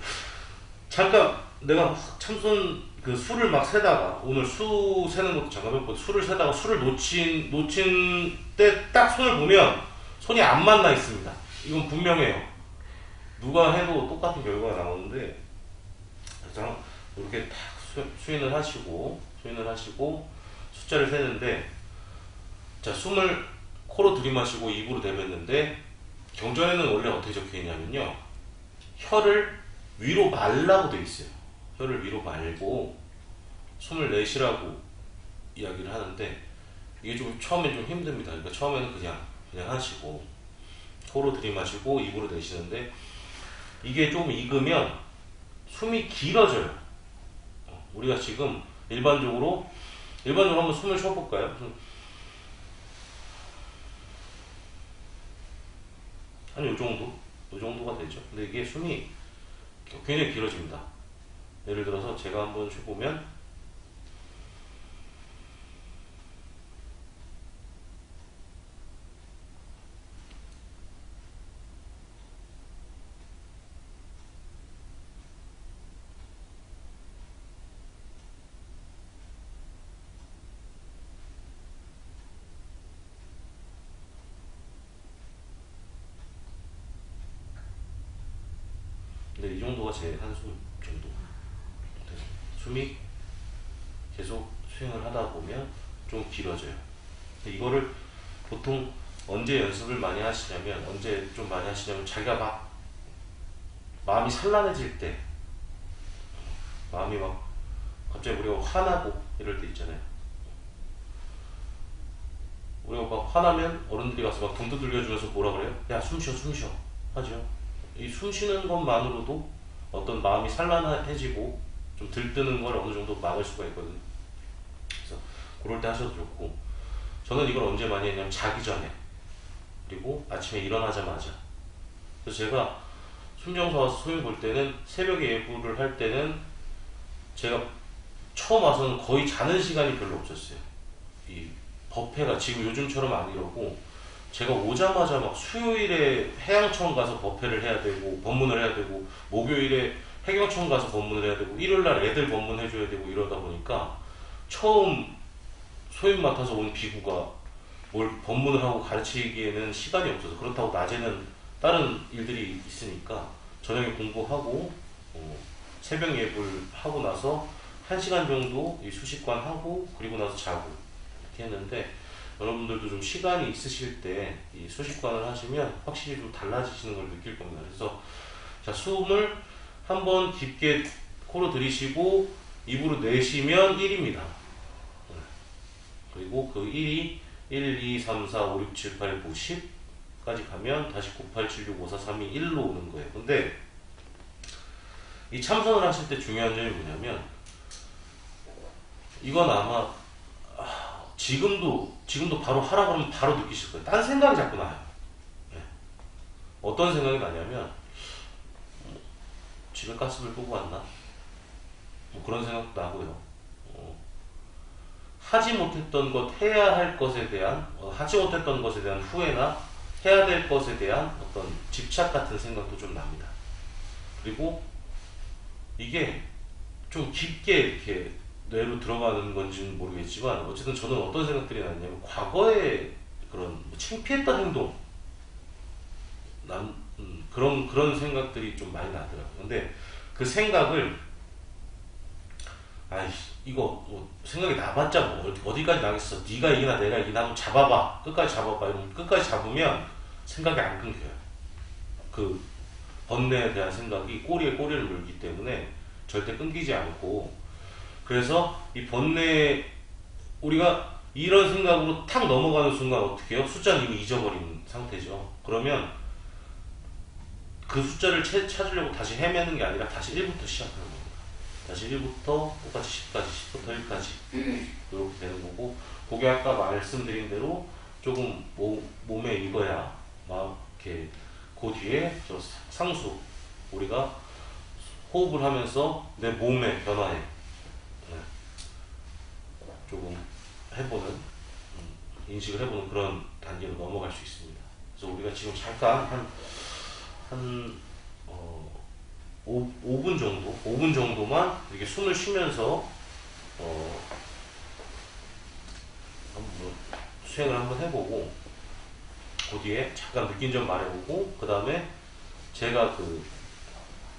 잠깐 내가 참선 그 술을 막 세다가 오늘 수 세는 것도 잠깐 했고 술을 세다가 술을 놓친 때 딱 손을 보면 손이 안 맞나 있습니다. 이건 분명해요. 누가 해도 똑같은 결과가 나오는데 그래서 이렇게 딱 수인을 하시고 숫자를 세는데 자 숨을 코로 들이마시고 입으로 내뱉는데 경전에는 원래 어떻게 적혀 있냐면요. 혀를 위로 말라고 돼 있어요. 혀를 위로 말고 숨을 내쉬라고 이야기를 하는데 이게 좀 처음엔 좀 힘듭니다. 그러니까 처음에는 그냥 하시고 코로 들이마시고 입으로 내쉬는데 이게 좀 익으면 숨이 길어져요. 우리가 지금 일반적으로 한번 숨을 쉬어볼까요? 한 요 정도가 되죠. 근데 이게 숨이 굉장히 길어집니다. 예를 들어서 제가 한번 쉬어보면 이 정도가 제 한숨 정도. 숨이 계속 수행을 하다 보면 좀 길어져요. 이거를 보통 언제 연습을 많이 하시냐면 자기가 막 마음이 산란해질 때 마음이 막 갑자기 우리가 화나고 이럴 때 있잖아요. 우리가 막 화나면 어른들이 가서 막 등 두들겨주면서 뭐라 그래요? 야 숨 쉬어 하죠. 이 숨 쉬는 것만으로도 어떤 마음이 산란해지고 좀 들뜨는 걸 어느 정도 막을 수가 있거든요. 그래서 그럴 때 하셔도 좋고 저는 이걸 언제 많이 했냐면 자기 전에 그리고 아침에 일어나자마자. 그래서 제가 순정사 와서 소용 볼 때는 새벽에 예불을 할 때는 제가 처음 와서는 거의 자는 시간이 별로 없었어요. 이 법회가 지금 요즘처럼 안 이러고 제가 오자마자 막 수요일에 해양청 가서 법회를 해야 되고 법문을 해야 되고 목요일에 해경청 가서 법문을 해야 되고 일요일날 애들 법문 해줘야 되고 이러다 보니까 처음 소임 맡아서 온 비구가 뭘 법문을 하고 가르치기에는 시간이 없어서 그렇다고 낮에는 다른 일들이 있으니까 저녁에 공부하고 새벽 예불 하고 나서 1시간 정도 이 수식관 하고 그리고 나서 자고 이렇게 했는데 여러분들도 좀 시간이 있으실 때 이 수식관을 하시면 확실히 좀 달라지시는 걸 느낄 겁니다. 그래서 자 숨을 한번 깊게 코로 들이쉬고 입으로 내쉬면 1입니다. 그리고 그 1이 1, 2, 3, 4, 5, 6, 7, 8, 9, 10까지 가면 다시 9, 8, 7, 6, 5, 4, 3, 2, 1로 오는 거예요. 근데 이 참선을 하실 때 중요한 점이 뭐냐면 이건 아마 지금도 바로 하라 그러면 바로 느끼실 거예요. 딴 생각이 자꾸 나요. 네. 어떤 생각이 나냐면 집에 가스불 끄고 왔나? 뭐 그런 생각도 나고요. 하지 못했던 것, 해야 할 것에 대한 하지 못했던 것에 대한 후회나 해야 될 것에 대한 어떤 집착 같은 생각도 좀 납니다. 그리고 이게 좀 깊게 이렇게 뇌로 들어가는 건지는 모르겠지만 어쨌든 저는 어떤 생각들이 나냐면 과거에 그런 창피했던 행동 그런 생각들이 좀 많이 나더라고요. 근데 그 생각을 아이씨 이거 뭐 생각이 나봤자 뭐 어디까지 나겠어. 네가 이기나 내가 이기나 한번 잡아봐. 끝까지 잡아봐. 이러면 끝까지 잡으면 생각이 안 끊겨요. 그 번뇌에 대한 생각이 꼬리에 꼬리를 물기 때문에 절대 끊기지 않고, 그래서 이 번뇌 우리가 이런 생각으로 탁 넘어가는 순간 어떻게 해요? 숫자는 이미 잊어버린 상태죠. 그러면 그 숫자를 찾으려고 다시 헤매는 게 아니라 다시 1부터 시작하는 겁니다. 다시 1부터 똑같이 10까지, 10부터 1까지 이렇게 되는 거고, 그게 아까 말씀드린 대로 조금 몸에 익어야 막 이렇게 그 뒤에 저 상수 우리가 호흡을 하면서 내 몸의 변화에 조금 해보는 인식을 해보는 그런 단계로 넘어갈 수 있습니다. 그래서 우리가 지금 잠깐 한 5분 정도만 이렇게 숨을 쉬면서 한번 수행을 한번 해보고, 그 뒤에 잠깐 느낀 점 말해보고, 그 다음에 제가 그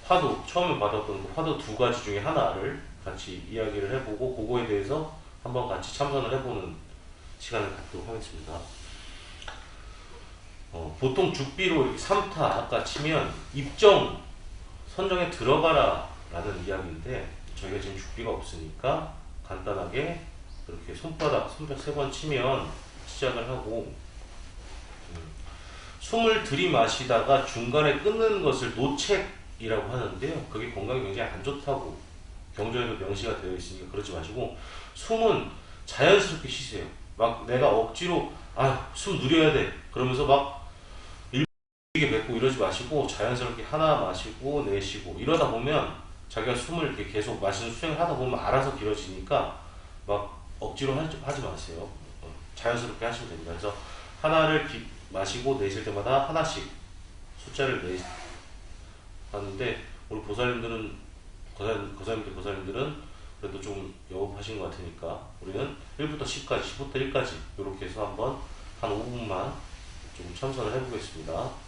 화두 처음에 받았던 그 화두 2가지 중에 하나를 같이 이야기를 해보고, 그거에 대해서 한번 같이 참선을 해보는 시간을 갖도록 하겠습니다. 보통 죽비로 이렇게 3타 아까 치면 입정 선정에 들어가라 라는 이야기인데, 저희가 지금 죽비가 없으니까 간단하게 이렇게 손바닥 3번 치면 시작을 하고, 숨을 들이마시다가 중간에 끊는 것을 노책이라고 하는데요. 그게 건강에 굉장히 안 좋다고 경전에도 명시가 되어 있으니까 그러지 마시고, 숨은 자연스럽게 쉬세요. 막 내가 억지로 숨 누려야 돼 그러면서 막 일게 뱉고 이러지 마시고, 자연스럽게 하나 마시고 내쉬고 이러다 보면 자기가 숨을 이렇게 계속 마시는 수행을 하다 보면 알아서 길어지니까 막 억지로 하지 마세요. 자연스럽게 하시면 됩니다. 그래서 하나를 마시고 내쉴 때마다 하나씩 숫자를 하는데, 우리 보살님들은 보살님들은 그래도 좀 여업하신 것 같으니까 우리는 1부터 10까지, 10부터 1까지 이렇게 해서 한번 한 5분만 좀 참선을 해보겠습니다.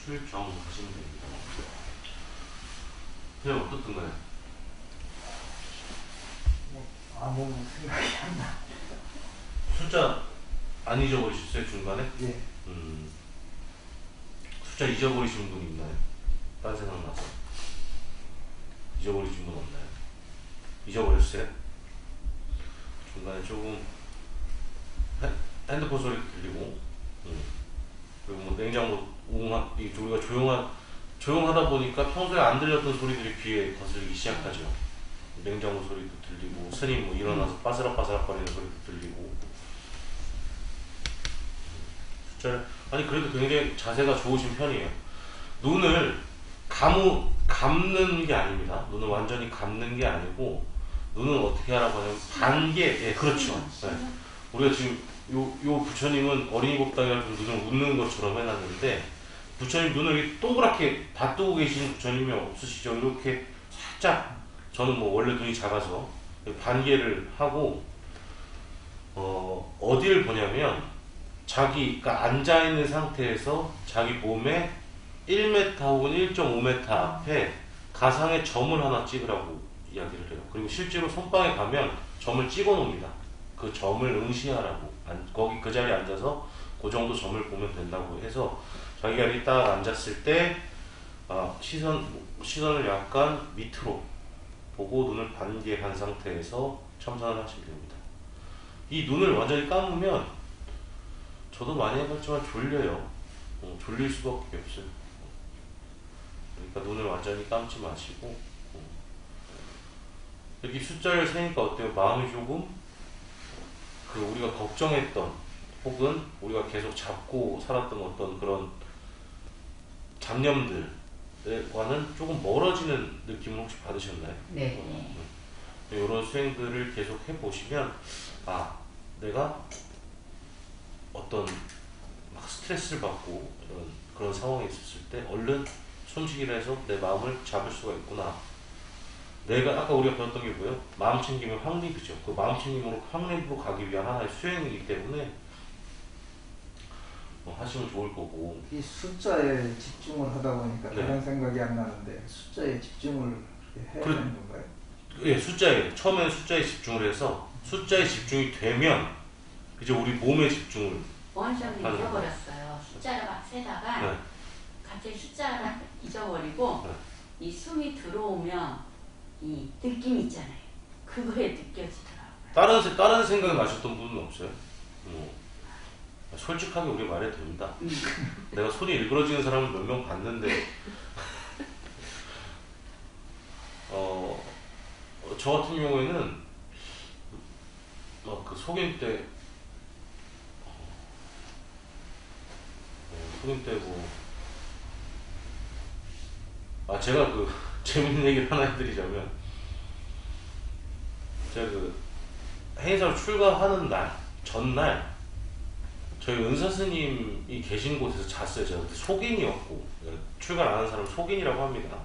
출정하시면 됩니다. 그냥 어떻던가요? 아무 생각이 안 나. 숫자 안 잊어버리셨어요 중간에? 예. 숫자 잊어버리신 분 있나요? 딴 생각나서 잊어버리신 분 없나요? 잊어버렸어요? 중간에 조금 핸드폰 소리 들리고 그리고 뭐 냉장고 우리가 조용하다 보니까 평소에 안 들렸던 소리들이 귀에 거슬리기 시작하죠. 냉장고 소리도 들리고 스님 뭐 일어나서 바스락바스락 거리는 소리도 들리고 숫자를 아니 그래도 굉장히 자세가 좋으신 편이에요. 눈을 감는 게 아닙니다. 눈을 완전히 감는 게 아니고 눈은 어떻게 하라고 하냐면 반개, 예, 그렇죠. 네. 우리가 지금 요 부처님은 어린이 법당이라서 눈을 웃는 것처럼 해놨는데 부처님 눈을 이렇게 동그랗게 받두고 계신 부처님이 없으시죠. 이렇게 살짝 저는 뭐 원래 눈이 작아서 반개를 하고 어디를 보냐면 자기가 앉아있는 상태에서 자기 몸에 1m 혹은 1.5m 앞에 가상의 점을 하나 찍으라고 이야기를 해요. 그리고 실제로 손방에 가면 점을 찍어 놓습니다. 그 점을 응시하라고 거기 그 자리에 앉아서 그 정도 점을 보면 된다고 해서 자기가 이렇게 딱 앉았을 때 시선을 약간 밑으로 보고 눈을 반개한 상태에서 참선을 하시면 됩니다. 이 눈을 완전히 감으면 저도 많이 해봤지만 졸려요. 졸릴 수밖에 없어요. 그러니까 눈을 완전히 감지 마시고 여기 숫자를 세니까 어때요? 마음이 조금 우리가 걱정했던 혹은 우리가 계속 잡고 살았던 어떤 그런 잡념들과는 조금 멀어지는 느낌을 혹시 받으셨나요? 네. 이런 수행들을 계속 해보시면 내가 어떤 막 스트레스를 받고 그런 상황에 있었을 때 얼른 숨쉬기를 해서 내 마음을 잡을 수가 있구나. 내가 아까 우리가 배웠던 게 뭐예요? 마음 챙김은 확립이죠. 그 마음 챙김으로 확립으로 가기 위한 하나의 수행이기 때문에 하시면 좋을 거고. 이 숫자에 집중을 하다 보니까 네. 다른 생각이 안 나는데 숫자에 집중을 해야 되는 건가요? 예, 처음에는 숫자에 집중을 해서 숫자에 집중이 되면 이제 우리 몸에 집중을 원샷을 잊어버렸어요. 숫자를 막 세다가 네. 갑자기 숫자를 잊어버리고 네. 이 숨이 들어오면 이 느낌 있잖아요. 그거에 느껴지더라고요. 다른 생각이 나셨던 분은 없어요? 솔직하게 우리 말해도 됩니다. 내가 손이 일그러지는 사람을 몇 명 봤는데 저 같은 경우에는 그 속임 때 제가 재밌는 얘기를 하나 해드리자면 제가 행사로 출가하는 전날 저희 은사스님이 계신 곳에서 잤어요. 제가 그때 속인이었고 출가를 안 하는 사람을 속인이라고 합니다.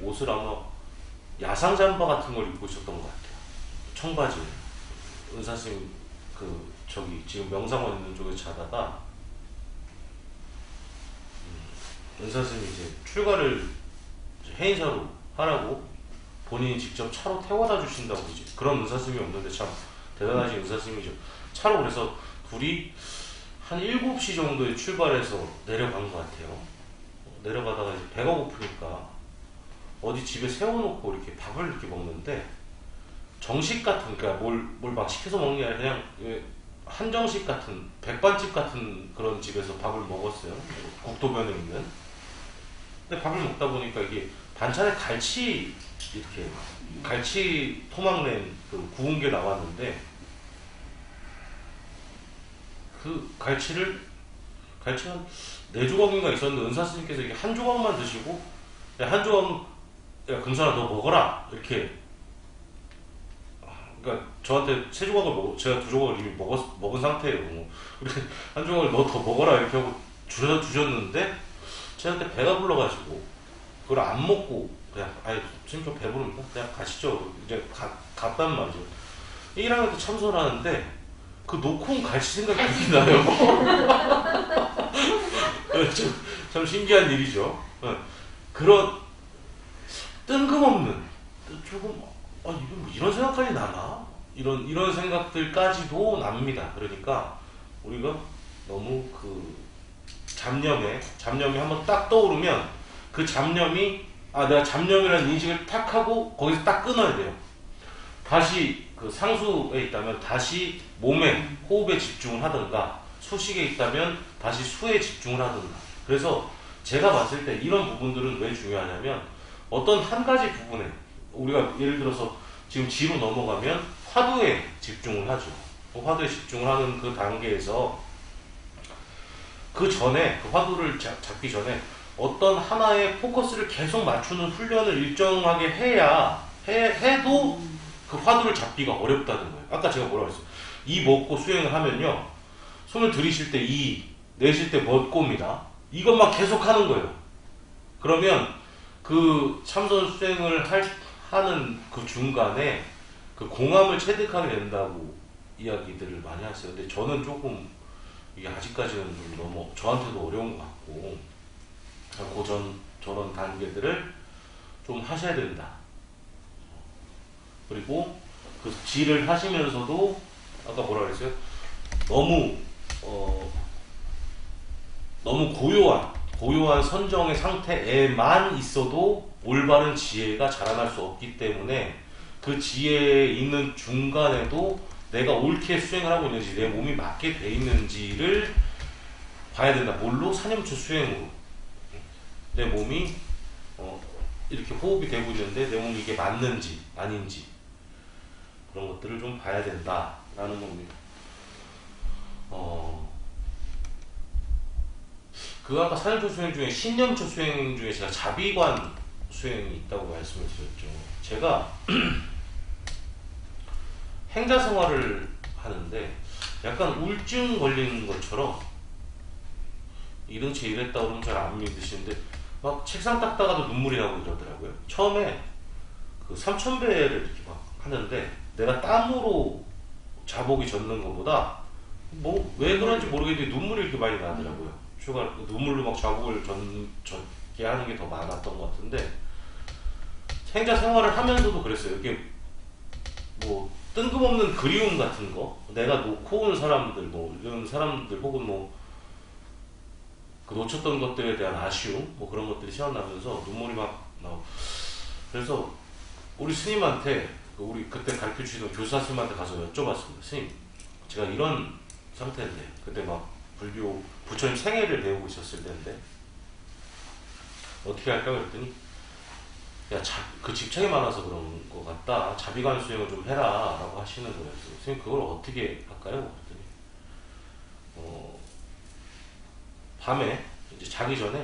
옷을 아마 야상 잠바 같은 걸 입고 있었던 것 같아요. 청바지. 은사스님 저기 지금 명상원 있는 쪽에 자다가 은사스님이 이제 출가를 해인사로 하라고 본인이 직접 차로 태워다 주신다고 이제 그런 은사스님이 없는데 참 대단하신 은사스님이죠. 차로 그래서 둘이 한 7시 정도에 출발해서 내려간 것 같아요. 내려가다가 이제 배가 고프니까 어디 집에 세워놓고 이렇게 밥을 이렇게 먹는데 정식 같은, 그러니까 뭘 막 시켜서 먹는 게 아니라 그냥 한정식 같은 백반집 같은 그런 집에서 밥을 먹었어요. 국도변에 있는. 근데 밥을 먹다 보니까 이게 반찬에 갈치 토막낸 구운 게 나왔는데 그 갈치가 한 4조각인가 있었는데 은사스님께서 이게 한 조각만 드시고 한 조각 금산아 너 먹어라 이렇게. 그러니까 저한테 3조각을 제가 2조각을 이미 먹은 상태예요. 한 조각을 너 더 먹어라 이렇게 하고 주셨는데 저한테 배가 불러가지고 그걸 안 먹고 그냥 지금 좀 배부릅니다. 그냥 가시죠. 이제 갔단 말이죠. 1학년 때 참선하는데 놓고 온 갈치 생각이 나요. 참 신기한 일이죠. 그런 뜬금없는 조금 이거 뭐 이런 생각까지 나나? 이런 생각들까지도 납니다. 그러니까 우리가 너무 그 잡념이 한번 딱 떠오르면 그 잡념이 내가 잡념이라는 인식을 탁 하고 거기서 딱 끊어야 돼요. 다시 그 상수에 있다면 다시 몸에 호흡에 집중을 하든가, 수식에 있다면 다시 수에 집중을 하든가. 그래서 제가 봤을 때 이런 부분들은 왜 중요하냐면 어떤 한 가지 부분에 우리가 예를 들어서 지금 지로 넘어가면 화두에 집중을 하죠. 화두에 집중을 하는 그 단계에서 그 전에 그 화두를 잡기 전에 어떤 하나의 포커스를 계속 맞추는 훈련을 일정하게 해도 그 화두를 잡기가 어렵다는 거예요. 아까 제가 뭐라고 했어요? 이 먹고 수행을 하면요, 손을 들이쉴 때 이, 내쉴 때 먹고입니다. 이것만 계속 하는 거예요. 그러면 그 참선 수행을 하는 그 중간에 그 공함을 체득하게 된다고 이야기들을 많이 하세요. 근데 저는 조금 이게 아직까지는 좀 너무 저한테도 어려운 것 같고, 저런 단계들을 좀 하셔야 된다. 그리고 그 지를 하시면서도 아까 뭐라 그랬어요? 너무 고요한 선정의 상태에만 있어도 올바른 지혜가 자라날 수 없기 때문에 그 지혜에 있는 중간에도 내가 옳게 수행을 하고 있는지, 내 몸이 맞게 돼 있는지를 봐야 된다. 뭘로? 사념초 수행으로. 내 몸이 이렇게 호흡이 되고 있는데 내 몸이 이게 맞는지 아닌지 그런 것들을 좀 봐야 된다라는 겁니다. 그 아까 사념초 수행 중에 신념초 수행 중에 제가 자비관 수행이 있다고 말씀을 드렸죠. 제가 행자 생활을 하는데 약간 우울증 걸린 것처럼 이런채 이랬다 그러면 잘 안 믿으시는데 막 책상 닦다가도 눈물이 나고 이러더라고요. 처음에 그 3000배를 이렇게 막 하는데 내가 땀으로 자복이 젖는 것보다 뭐 왜 그런지 모르겠는데 눈물이 이렇게 많이 나더라고요. 눈물로 막 자복을 젖게 하는 게 더 많았던 것 같은데, 행자 생활을 하면서도 그랬어요. 이게 뭐 뜬금없는 그리움 같은 거, 내가 놓고 온 사람들, 뭐 이런 사람들 혹은 뭐 그 놓쳤던 것들에 대한 아쉬움, 뭐 그런 것들이 생각나면서 눈물이 막 나오고. 그래서 우리 스님한테, 우리 그때 가르쳐 주시던 교사 스님한테 가서 여쭤봤습니다. 스님, 제가 이런 상태인데, 그때 막 불교 부처님 생애를 배우고 있었을 때인데 어떻게 할까 그랬더니, 야, 그 집착이 많아서 그런 것 같다. 자비관 수행을 좀 해라 라고 하시는 거예요. 선생님, 그걸 어떻게 할까요? 그랬더니 밤에 이제 자기 전에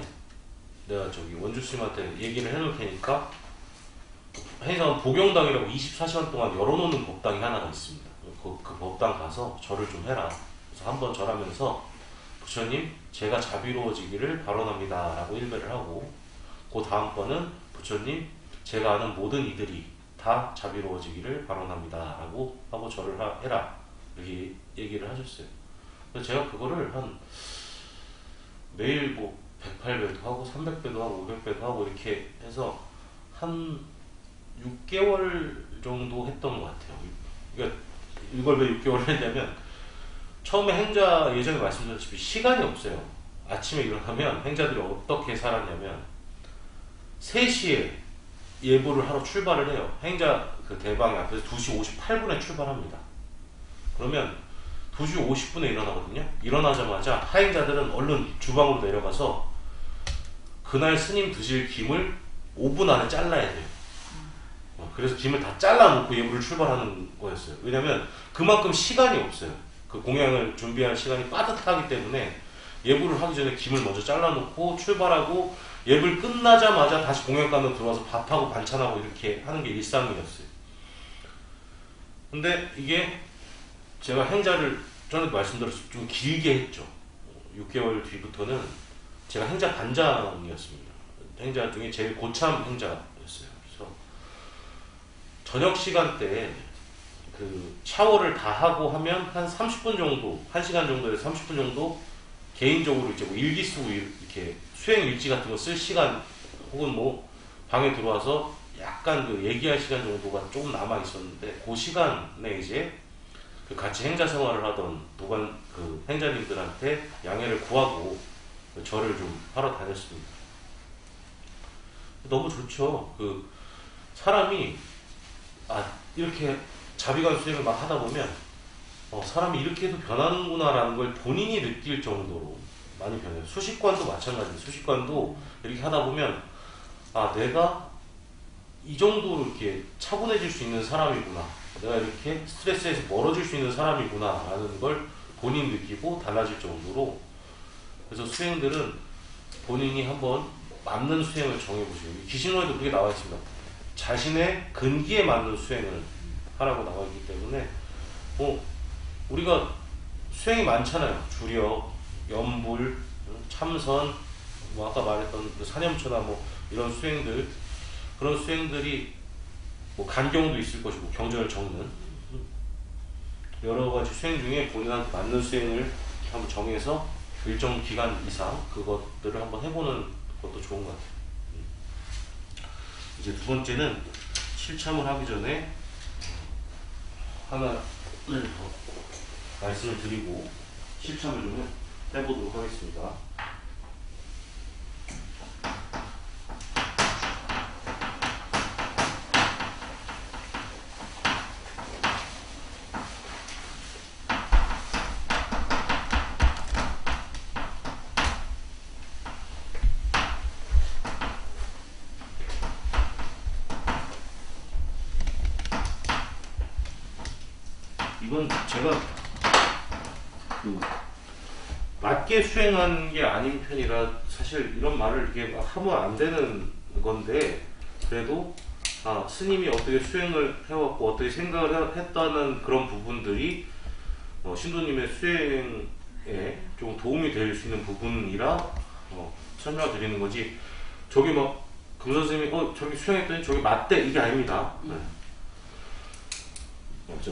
내가 저기 원주 스님한테 얘기를 해놓을 테니까, 행사원 보경당이라고 24시간 동안 열어놓는 법당이 하나가 있습니다. 그 법당 가서 절을 좀 해라. 그래서 한번 절하면서 부처님, 제가 자비로워지기를 발언합니다 라고 일배를 하고, 그 다음번은 부처님, 제가 아는 모든 이들이 다 자비로워지기를 발언합니다 라고 하고 절을 해라, 이렇게 얘기를 하셨어요. 그래서 제가 그거를 매일 뭐 108배도 하고 300배도 하고 500배도 하고 이렇게 해서 한 6개월 정도 했던 것 같아요. 그러니까 이걸 왜 6개월을 했냐면, 처음에 행자 예전에 말씀드렸다시피 시간이 없어요. 아침에 일어나면 행자들이 어떻게 살았냐면 3시에 예불을 하러 출발을 해요. 행자 그 대방에 앞에서 2시 58분에 출발합니다. 그러면 2시 50분에 일어나거든요. 일어나자마자 하행자들은 얼른 주방으로 내려가서 그날 스님 드실 김을 5분 안에 잘라야 돼요. 그래서 김을 다 잘라놓고 예불을 출발하는 거였어요. 왜냐면 그만큼 시간이 없어요. 그 공양을 준비할 시간이 빠듯하기 때문에 예불을 하기 전에 김을 먼저 잘라놓고 출발하고, 예불 끝나자마자 다시 공양관으로 들어와서 밥하고 반찬하고 이렇게 하는 게 일상이었어요. 근데 이게 제가 행자를 전에도 말씀드렸지만 좀 길게 했죠. 6개월 뒤부터는 제가 행자 반장이었습니다. 행자 중에 제일 고참 행자였어요. 그래서 저녁 시간대에 그 샤워를 다 하고 하면 한 30분 정도, 1시간 정도에서 30분 정도 개인적으로 이제 뭐 일기 쓰고 이렇게 수행 일지 같은 거 쓸 시간 혹은 뭐 방에 들어와서 약간 그 얘기할 시간 정도가 조금 남아 있었는데 그 시간에 이제 그 같이 행자 생활을 하던 도관 그 행자님들한테 양해를 구하고 절을 좀 하러 다녔습니다. 너무 좋죠. 그 사람이 이렇게 자비관 수행을 막 하다 보면 사람이 이렇게도 변하는구나라는 걸 본인이 느낄 정도로 많이 변해요. 수식관도 마찬가지예요. 수식관도 이렇게 하다 보면 내가 이 정도로 이렇게 차분해질 수 있는 사람이구나, 내가 이렇게 스트레스에서 멀어질 수 있는 사람이구나 라는 걸 본인 느끼고 달라질 정도로. 그래서 수행들은 본인이 한번 맞는 수행을 정해보세요. 기신론에도 그렇게 나와 있습니다. 자신의 근기에 맞는 수행을 하라고 나와 있기 때문에 우리가 수행이 많잖아요. 주력, 연불, 참선, 뭐 아까 말했던 그 사념처나 뭐 이런 수행들, 그런 수행들이 뭐 간경도 있을 것이고 경전을 적는 여러 가지 수행 중에 본인한테 맞는 수행을 한번 정해서 일정 기간 이상 그것들을 한번 해보는 것도 좋은 것 같아요. 이제 두 번째는 실참을 하기 전에 하나를 더 말씀을 드리고 실참을 좀 해보도록 하겠습니다. 이건 제가 맞게 수행한 게 아닌 편이라 사실 이런 말을 이렇게 막 하면 안 되는 건데, 그래도 스님이 어떻게 수행을 해왔고 어떻게 생각을 했다는 그런 부분들이 신도님의 수행에 좀 도움이 될 수 있는 부분이라 설명을 드리는 거지, 저기 막 금선생님이 저기 수행했더니 저기 맞대, 이게 아닙니다. 네.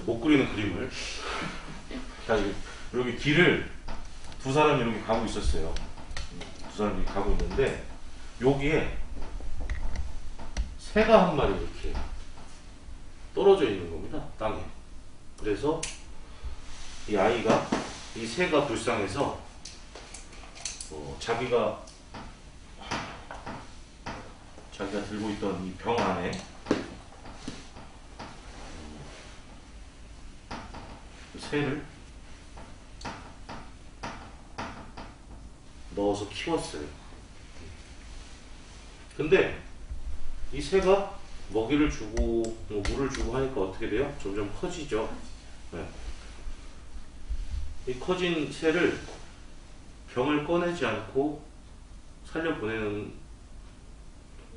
못 그리는 그림을 여기 길을 두 사람이 이렇게 가고 있었어요. 두 사람이 가고 있는데 여기에 새가 한 마리 이렇게 떨어져 있는 겁니다, 땅에. 그래서 이 아이가, 이 새가 불쌍해서 자기가 들고 있던 이 병 안에 새를 넣어서 키웠어요. 근데 이 새가 먹이를 주고 물을 주고 하니까 어떻게 돼요? 점점 커지죠. 네. 이 커진 새를 병을 꺼내지 않고 살려보내는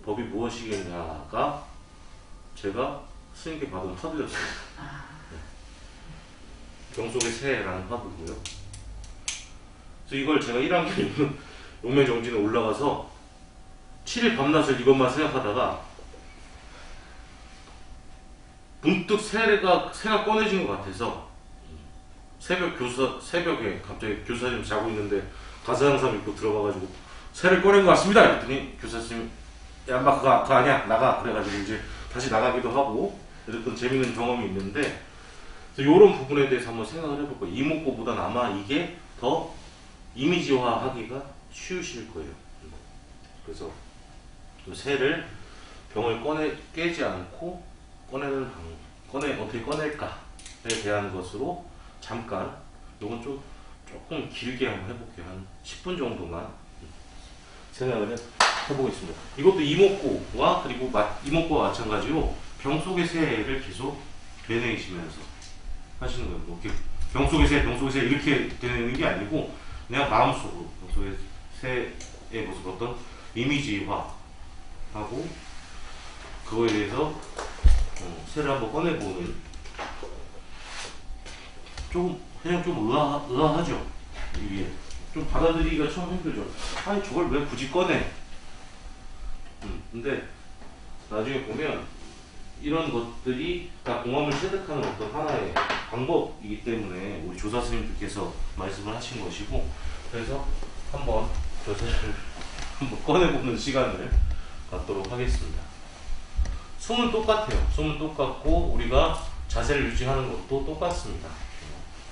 법이 무엇이겠냐가 제가 스님께 받은 화두였어요. 병 속의 새라는 화두고요. 그래서 이걸 제가 1학년 용맹정진에 올라가서 7일 밤낮을 이것만 생각하다가 문득 새가 꺼내진 것 같아서 새벽에 갑자기 교사님 자고 있는데 가사장삼 입고 들어가가지고 새를 꺼낸 것 같습니다 그랬더니 교사님이 야 인마 그거 아니야, 나가. 그래가지고 이제 다시 나가기도 하고 이랬던 재밌는 경험이 있는데, 이런 부분에 대해서 한번 생각을 해볼 거예요. 이목구보단 아마 이게 더 이미지화 하기가 쉬우실 거예요. 그래서 그 새를 병을 깨지 않고 꺼내는 어떻게 꺼낼까에 대한 것으로 잠깐, 이건 조금 길게 한번 해볼게요. 한 10분 정도만 생각을 해보겠습니다. 이것도 이목구와 그리고 이목구와 마찬가지로 병 속의 새를 계속 되뇌이시면서 하시는 거예요. 뭐 병 속의 새 이렇게 되는 게 아니고 그냥 마음속으로 병 속의 새의 모습 어떤 이미지화하고 그거에 대해서 새를 한번 꺼내보는, 그냥 좀 의아하죠. 이게 좀 받아들이기가 처음 힘들죠. 아니 저걸 왜 굳이 꺼내? 근데 나중에 보면 이런 것들이 다 공함을 체득하는 어떤 하나의 방법이기 때문에 우리 조사 스님들께서 말씀을 하신 것이고, 그래서 한번 조사를 한번 꺼내보는 시간을 갖도록 하겠습니다. 숨은 똑같아요. 숨은 똑같고 우리가 자세를 유지하는 것도 똑같습니다.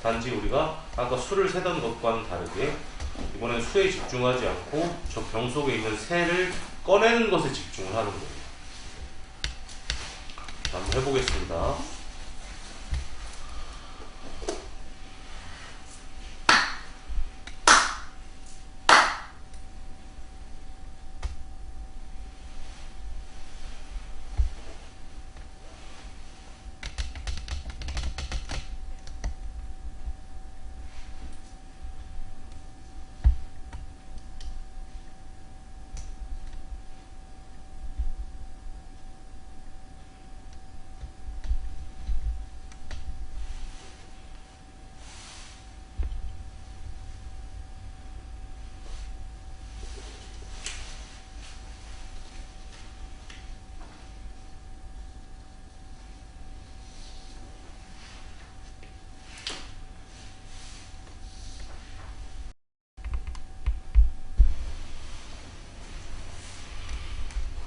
단지 우리가 아까 수를 세던 것과는 다르게 이번엔 수에 집중하지 않고 저 병 속에 있는 새를 꺼내는 것에 집중을 하는 거예요. 자, 한번 해보겠습니다.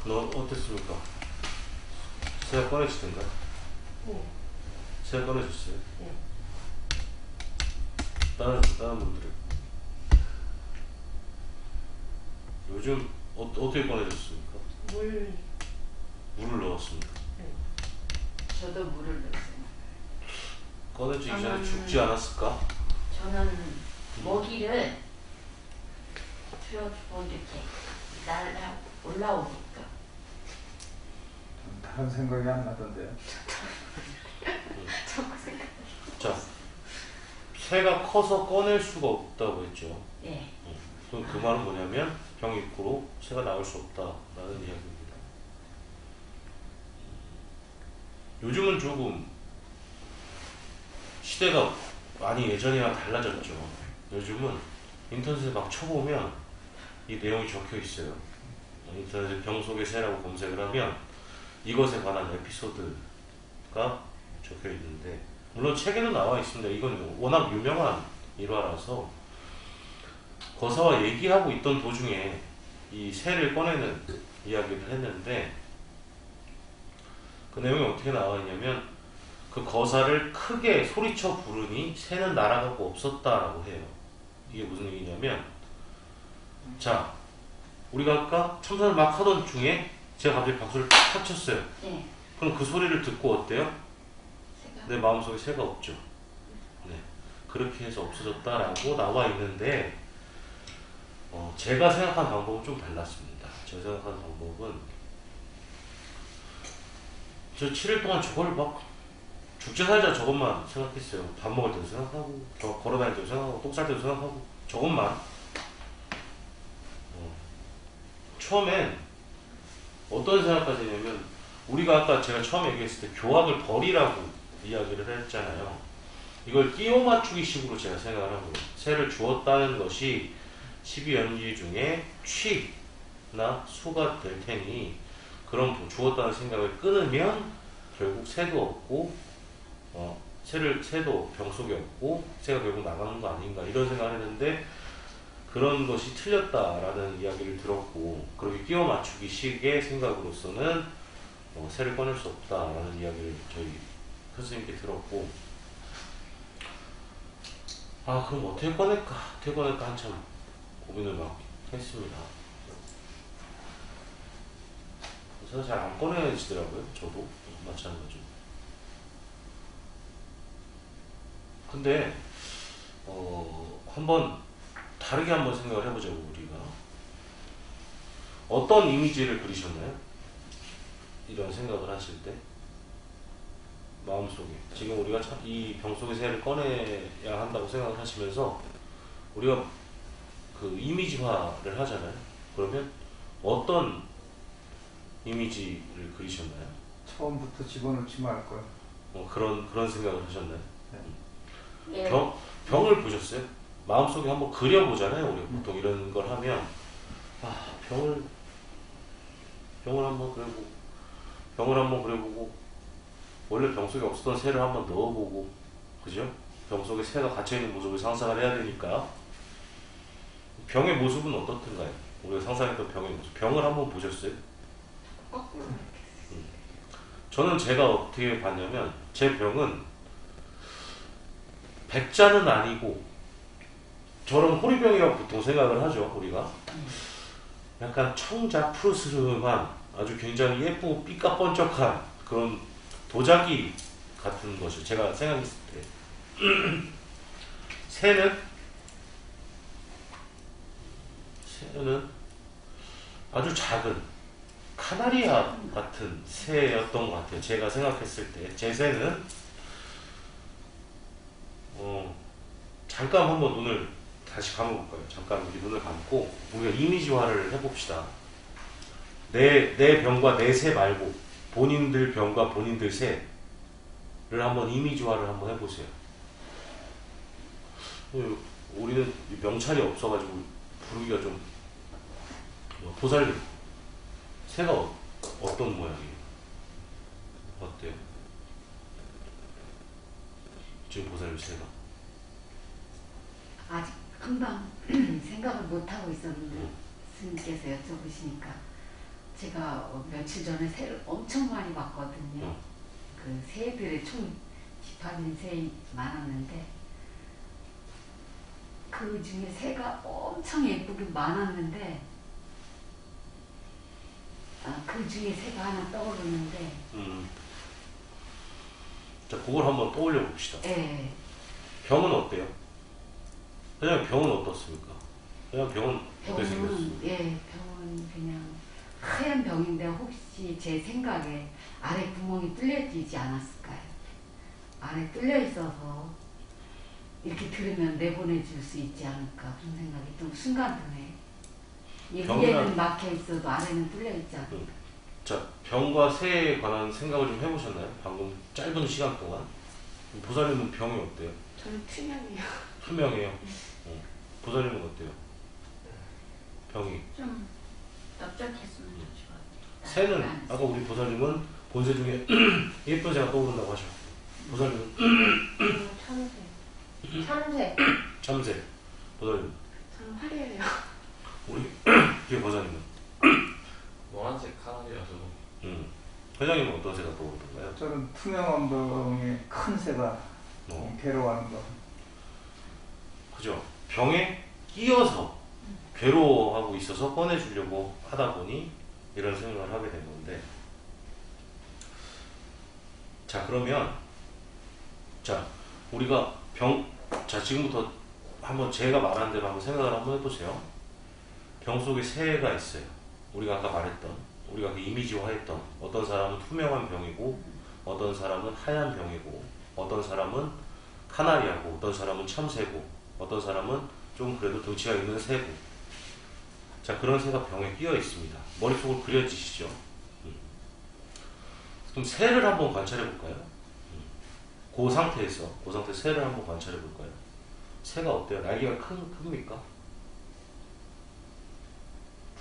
너 어땠습니까? 새가 꺼내지던가? 새가 꺼내졌어요? 다른 분들은? 요즘 어떻게 꺼내졌습니까? 물을 넣었습니다. 저도 물을 넣었어요. 꺼내지기 전에 저는- 죽지 않았을까? 저는 모기를 틀어주고 이렇게 날아 올라오니까. 다른 생각이 안 나던데요. 자, 새가 커서 꺼낼 수가 없다고 했죠. 예. 그 말은 뭐냐면 병 입구로 새가 나올 수 없다라는 이야기입니다. 요즘은 조금 시대가 많이 예전이랑 달라졌죠. 요즘은 인터넷에 막 쳐보면 이 내용이 적혀 있어요. 인터넷에 병 속의 새라고 검색을 하면 이것에 관한 에피소드가 적혀 있는데, 물론 책에도 나와 있습니다. 이건 워낙 유명한 일화라서 거사와 얘기하고 있던 도중에 이 새를 꺼내는 이야기를 했는데, 그 내용이 어떻게 나와 있냐면 그 거사를 크게 소리쳐 부르니 새는 날아가고 없었다라고 해요. 이게 무슨 얘기냐면, 자, 우리가 아까 참선을 막 하던 중에 제가 갑자기 박수를 탁 쳤어요. 예. 그럼 그 소리를 듣고 어때요? 새가. 내 마음속에 새가 없죠. 네, 그렇게 해서 없어졌다라고 나와 있는데, 제가 생각한 방법은 좀 달랐습니다. 제가 생각한 방법은, 저 7일 동안 저걸 막 죽자 살자 저것만 생각했어요. 밥 먹을 때도 생각하고, 걸어다닐 때도 생각하고, 똥 쌀 때도 생각하고, 저것만. 처음엔 어떤 생각까지 했냐면, 우리가 아까 제가 처음에 얘기했을 때 교학을 버리라고 이야기를 했잖아요. 이걸 끼워 맞추기 식으로 제가 생각을 한 거예요. 새를 주었다는 것이 12연기 중에 취나 수가 될 테니, 그럼 주었다는 생각을 끊으면 결국 새도 없고, 새도 병 속에 없고 새가 결국 나가는 거 아닌가, 이런 생각을 했는데, 그런 것이 틀렸다라는 이야기를 들었고, 그렇게 끼워 맞추기 식의 생각으로서는 새를 꺼낼 수 없다라는 이야기를 저희 교수님께 들었고, 그럼 어떻게 꺼낼까 한참 고민을 막 했습니다. 새가 잘 안 꺼내지더라고요. 저도 마찬가지로. 근데 한번 다르게 한번 생각을 해보자고. 우리가 어떤 이미지를 그리셨나요? 이런 생각을 하실 때 마음속에, 지금 우리가 이 병 속의 새를 꺼내야 한다고 생각을 하시면서 우리가 그 이미지화를 하잖아요. 그러면 어떤 이미지를 그리셨나요? 처음부터 집어넣지 말 걸. 그런 생각을 하셨나요? 예. 병을 보셨어요? 마음속에 한번 그려보잖아요. 우리가 보통 이런 걸 하면, 병을 한번 그려보고, 원래 병 속에 없었던 새를 한번 넣어보고, 그죠? 병 속에 새가 갇혀있는 모습을 상상을 해야 되니까. 병의 모습은 어떻던가요? 우리가 상상했던 병의 모습. 병을 한번 보셨어요? 거꾸로. 저는 제가 어떻게 봤냐면 제 병은 백자는 아니고 저런 호리병이라고 보통 생각을 하죠. 우리가 약간 청자 푸르스름한 아주 굉장히 예쁘고 삐까뻔쩍한 그런 도자기 같은 것을 제가 생각했을 때 새는 아주 작은 카나리아 같은 새였던 것 같아요. 제가 생각했을 때 제 새는 잠깐 한번 눈을 다시 감아볼까요? 잠깐 우리 눈을 감고 우리가 이미지화를 해봅시다. 내 병과 내 새 말고 본인들 병과 본인들 새를 한번 이미지화를 한번 해보세요. 우리는 명찰이 없어가지고 부르기가 좀 보살님 새가 어떤 모양이에요? 어때요? 지금 보살님 새가 아직 금방 생각을 못하고 있었는데 스님께서 여쭤보시니까 제가 며칠 전에 새를 엄청 많이 봤거든요. 그 새들의 총 집합인 새이 많았는데 그 중에 새가 엄청 예쁘긴 많았는데 그 중에 새가 하나 떠오르는데 자, 그걸 한번 떠올려 봅시다. 예. 병은 어때요? 그냥 병은 어떻습니까? 그냥 병은 어떻게 생겼습니까? 병은 그냥 하얀 병인데 혹시 제 생각에 아래 구멍이 뚫려지지 않았을까요? 아래 뚫려 있어서 이렇게 들으면 내보내줄 수 있지 않을까 그런 생각이 좀 순간 드네. 위에는 막혀 있어도 아래는 뚫려 있지 않을까. 자, 병과 새에 관한 생각을 좀 해보셨나요? 방금 짧은 시간 동안 보살님은 병이 어때요? 저는 투명해요. 투명해요. 보살님은 어때요? 병이 좀 넓적했으면 좋을 것 같아요. 새는 아까 우리 보살님은 본새 중에 예쁜 새가 떠오른다고 하죠. 보살님은 참새. 참새. 보살님 저는 화려해요. 우리 뒤에 보살님은 노란색 카나리아서 회장님은 어떤 새가 떠오르던가요? 저는 투명한 병에 큰 새가 괴로워하는 거. 그죠? 병에 끼어서 괴로워하고 있어서 꺼내주려고 하다 보니 이런 생각을 하게 된 건데, 자 그러면 자 우리가 자 지금부터 한번 제가 말한 대로 한번 생각을 한번 해보세요. 병 속에 새가 있어요. 우리가 아까 말했던, 우리가 그 이미지화했던, 어떤 사람은 투명한 병이고 어떤 사람은 하얀 병이고 어떤 사람은 카나리아고 어떤 사람은 참새고 어떤 사람은 좀 그래도 덩치가 있는 새고, 자 그런 새가 병에 끼어 있습니다. 머릿속으로 그려지시죠? 그럼 새를 한번 관찰해 볼까요? 그 상태에서 새를 한번 관찰해 볼까요? 새가 어때요? 날개가 큽니까?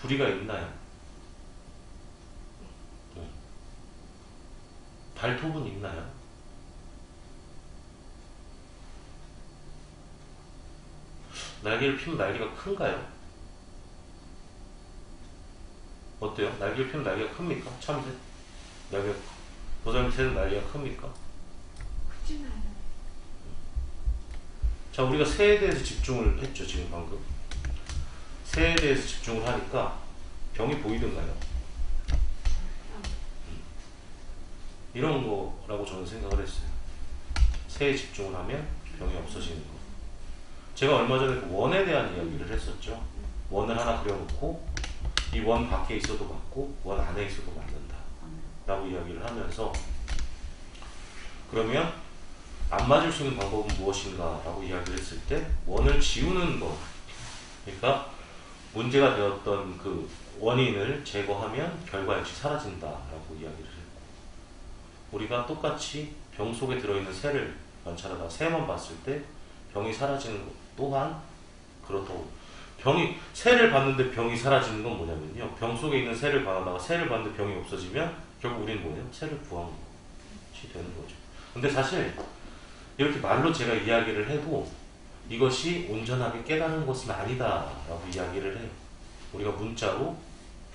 부리가 있나요? 발톱은 있나요? 날개를 피면 날개가 큰가요? 어때요? 날개를 피면 날개가 큽니까? 참새? 날개가, 보살님 새는 날개가 큽니까? 크진 않아요. 자, 우리가 새에 대해서 집중을 했죠, 지금 방금. 새에 대해서 집중을 하니까 병이 보이던가요? 이런 거라고 저는 생각을 했어요. 새에 집중을 하면 병이 없어지는 거. 제가 얼마 전에 그 원에 대한 이야기를 했었죠. 원을 하나 그려놓고 이 원 밖에 있어도 맞고 원 안에 있어도 맞는다 라고 이야기를 하면서, 그러면 안 맞을 수 있는 방법은 무엇인가 라고 이야기를 했을 때 원을 지우는 것, 그러니까 문제가 되었던 그 원인을 제거하면 결과 역시 사라진다 라고 이야기를 했고, 우리가 똑같이 병 속에 들어있는 새를 관찰하다 새만 봤을 때 병이 사라지는 것 또한 그렇다고. 새를 봤는데 병이 사라지는 건 뭐냐면요, 병 속에 있는 새를 관하다가 새를 봤는데 병이 없어지면 결국 우리는 뭐예요? 새를 구한 것이 되는 거죠. 근데 사실 이렇게 말로 제가 이야기를 해도 이것이 온전하게 깨닫는 것은 아니다 라고 이야기를 해요. 우리가 문자로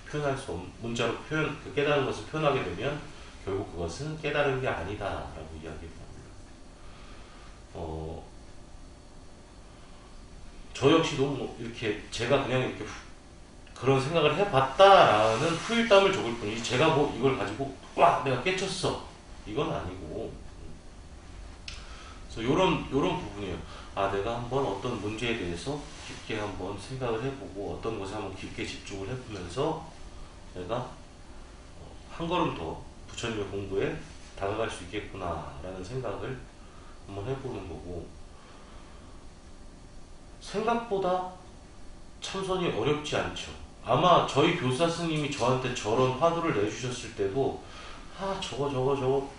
표현할 수 없는, 문자로 그 깨달은 것을 표현하게 되면 결국 그것은 깨달은 게 아니다라고 이야기합니다. 저 역시도 뭐 이렇게 제가 그냥 이렇게 그런 생각을 해봤다라는 후일담을 적을 뿐이지 제가 뭐 이걸 가지고 와 내가 깨쳤어 이건 아니고. 그래서 요런 부분이에요. 아 내가 한번 어떤 문제에 대해서 깊게 한번 생각을 해보고 어떤 것에 한번 깊게 집중을 해보면서 내가 한 걸음 더 부처님의 공부에 다가갈 수 있겠구나라는 생각을 한번 해보는 거고, 생각보다 참선이 어렵지 않죠. 아마 저희 교사 스님이 저한테 저런 화두를 내주셨을 때도 저거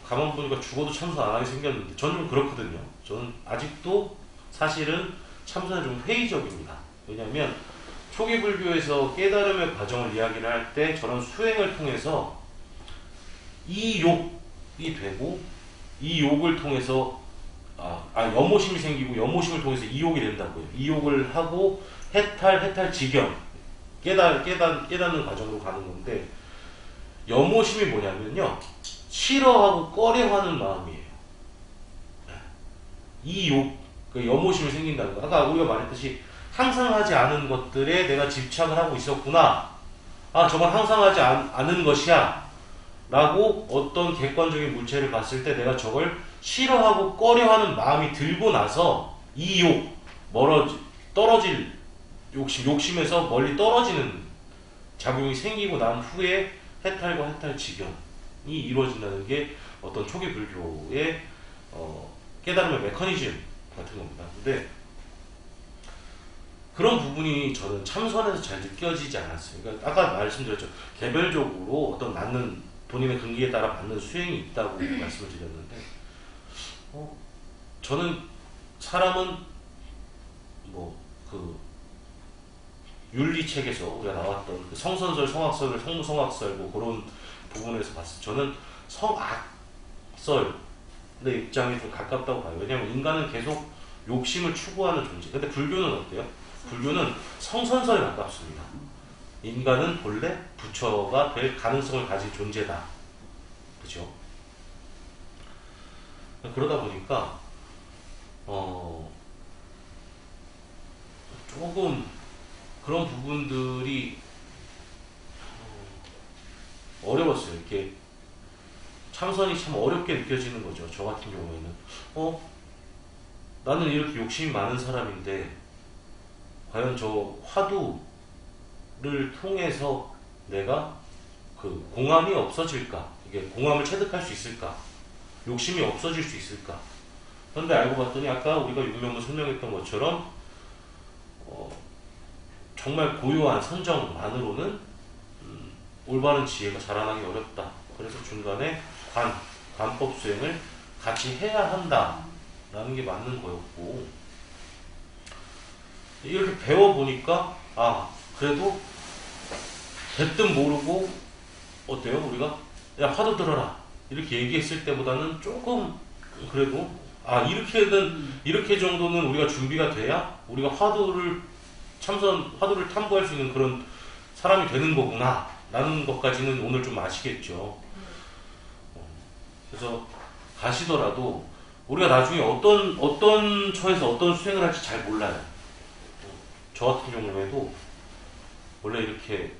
가만 보니까 죽어도 참선 안 하게 생겼는데 저는 좀 그렇거든요. 저는 아직도 사실은 참선에 좀 회의적입니다. 왜냐하면 초기 불교에서 깨달음의 과정을 이야기를 할 때 저런 수행을 통해서 이 욕이 되고 이 욕을 통해서 염오심이 생기고 염오심을 통해서 이욕이 된다고요. 이욕을 하고 해탈 지경 깨닫는 과정으로 가는 건데, 염오심이 뭐냐면요 싫어하고 꺼려하는 마음이에요. 이 욕, 그 염오심이 생긴다는 거. 아까 우리가 말했듯이 항상 하지 않은 것들에 내가 집착을 하고 있었구나. 저건 항상 하지 않은 것이야 라고 어떤 객관적인 물체를 봤을 때 내가 저걸 싫어하고 꺼려하는 마음이 들고 나서 이 욕, 떨어질 욕심에서 멀리 떨어지는 작용이 생기고 난 후에 해탈과 해탈 지경이 이루어진다는 게 어떤 초기 불교의 깨달음의 메커니즘 같은 겁니다. 근데 그런 부분이 저는 참선에서 잘 느껴지지 않았어요. 그러니까 아까 말씀드렸죠. 개별적으로 어떤 낳는 본인의 근기에 따라 받는 수행이 있다고 말씀을 드렸는데, 저는 사람은 윤리책에서 우리가 나왔던 그 성선설, 성악설, 성무성악설 그런 부분에서 봤을 때 저는 성악설의 입장이 좀 가깝다고 봐요. 왜냐하면 인간은 계속 욕심을 추구하는 존재. 근데 불교는 어때요? 불교는 성선설에 가깝습니다. 인간은 본래 부처가 될 가능성을 가진 존재다. 그죠? 그러다 보니까 조금 그런 부분들이 어려웠어요. 이렇게 참선이 참 어렵게 느껴지는 거죠. 저 같은 경우에는 나는 이렇게 욕심이 많은 사람인데 과연 저 화두를 통해서 내가 그 공함이 없어질까? 이게 공함을 체득할 수 있을까? 욕심이 없어질 수 있을까? 그런데 알고 봤더니 아까 우리가 육명문 설명했던 것처럼 정말 고요한 선정만으로는 올바른 지혜가 자라나기 어렵다. 그래서 중간에 관법 수행을 같이 해야 한다라는 게 맞는 거였고, 이렇게 배워보니까 그래도 대뜸 모르고 어때요? 우리가 야 화두 들어라 이렇게 얘기했을 때보다는 조금 그래도 이렇게 정도는 우리가 준비가 돼야 우리가 화두를 탐구할 수 있는 그런 사람이 되는 거구나 라는 것까지는 오늘 좀 아시겠죠. 그래서 가시더라도 우리가 나중에 어떤 처에서 어떤 수행을 할지 잘 몰라요. 저 같은 경우에도 원래 이렇게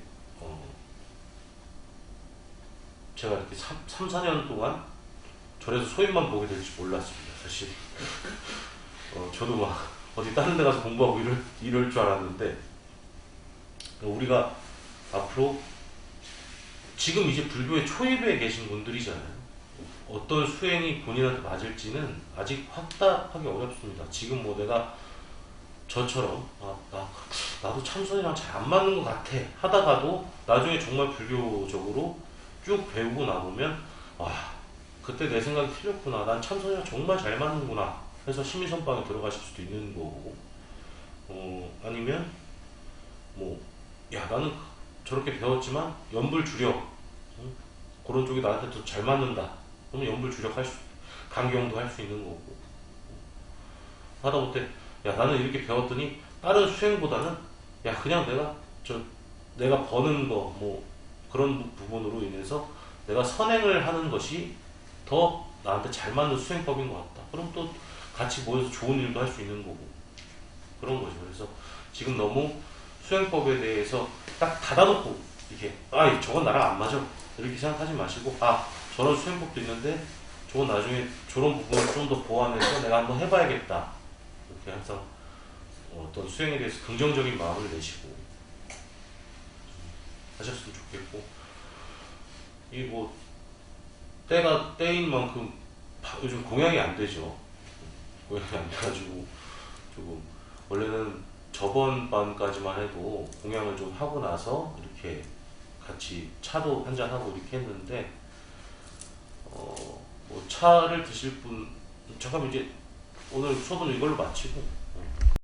제가 이렇게 3, 4년 동안 절에서 소인만 보게 될지 몰랐습니다. 사실 저도 막 어디 다른 데 가서 공부하고 이럴 줄 알았는데, 우리가 앞으로 지금 이제 불교의 초입에 계신 분들이잖아요. 어떤 수행이 본인한테 맞을지는 아직 확답하기 어렵습니다. 지금 내가 저처럼 나도 참선이랑 잘 안 맞는 것 같아 하다가도 나중에 정말 불교적으로 쭉 배우고 나보면 그때 내 생각이 틀렸구나, 난 참선이랑 정말 잘 맞는구나 해서 심리선방에 들어가실 수도 있는 거고, 아니면 나는 저렇게 배웠지만 연불주력 그런 쪽이 나한테 더 잘 맞는다 그러면 연불주력 강경도 할 수 있는 거고, 하다못해 나는 이렇게 배웠더니 다른 수행보다는 야 그냥 내가 버는 거 뭐 그런 부분으로 인해서 내가 선행을 하는 것이 더 나한테 잘 맞는 수행법인 것 같다. 그럼 또 같이 모여서 좋은 일도 할 수 있는 거고 그런 거죠. 그래서 지금 너무 수행법에 대해서 딱 닫아놓고 이렇게 저건 나랑 안 맞아 이렇게 생각하지 마시고 저런 수행법도 있는데 저건 나중에 저런 부분을 좀 더 보완해서 내가 한번 해봐야겠다 이렇게 항상 어떤 수행에 대해서 긍정적인 마음을 내시고 하셨으면 좋겠고 이 뭐 때인 만큼 요즘 공양이 안 되죠. 공양이 안 돼가지고 조금 원래는 저번 밤까지만 해도 공양을 좀 하고 나서 이렇게 같이 차도 한잔 하고 이렇게 했는데 뭐 차를 드실 분 잠깐 이제 오늘 수업은 이걸로 마치고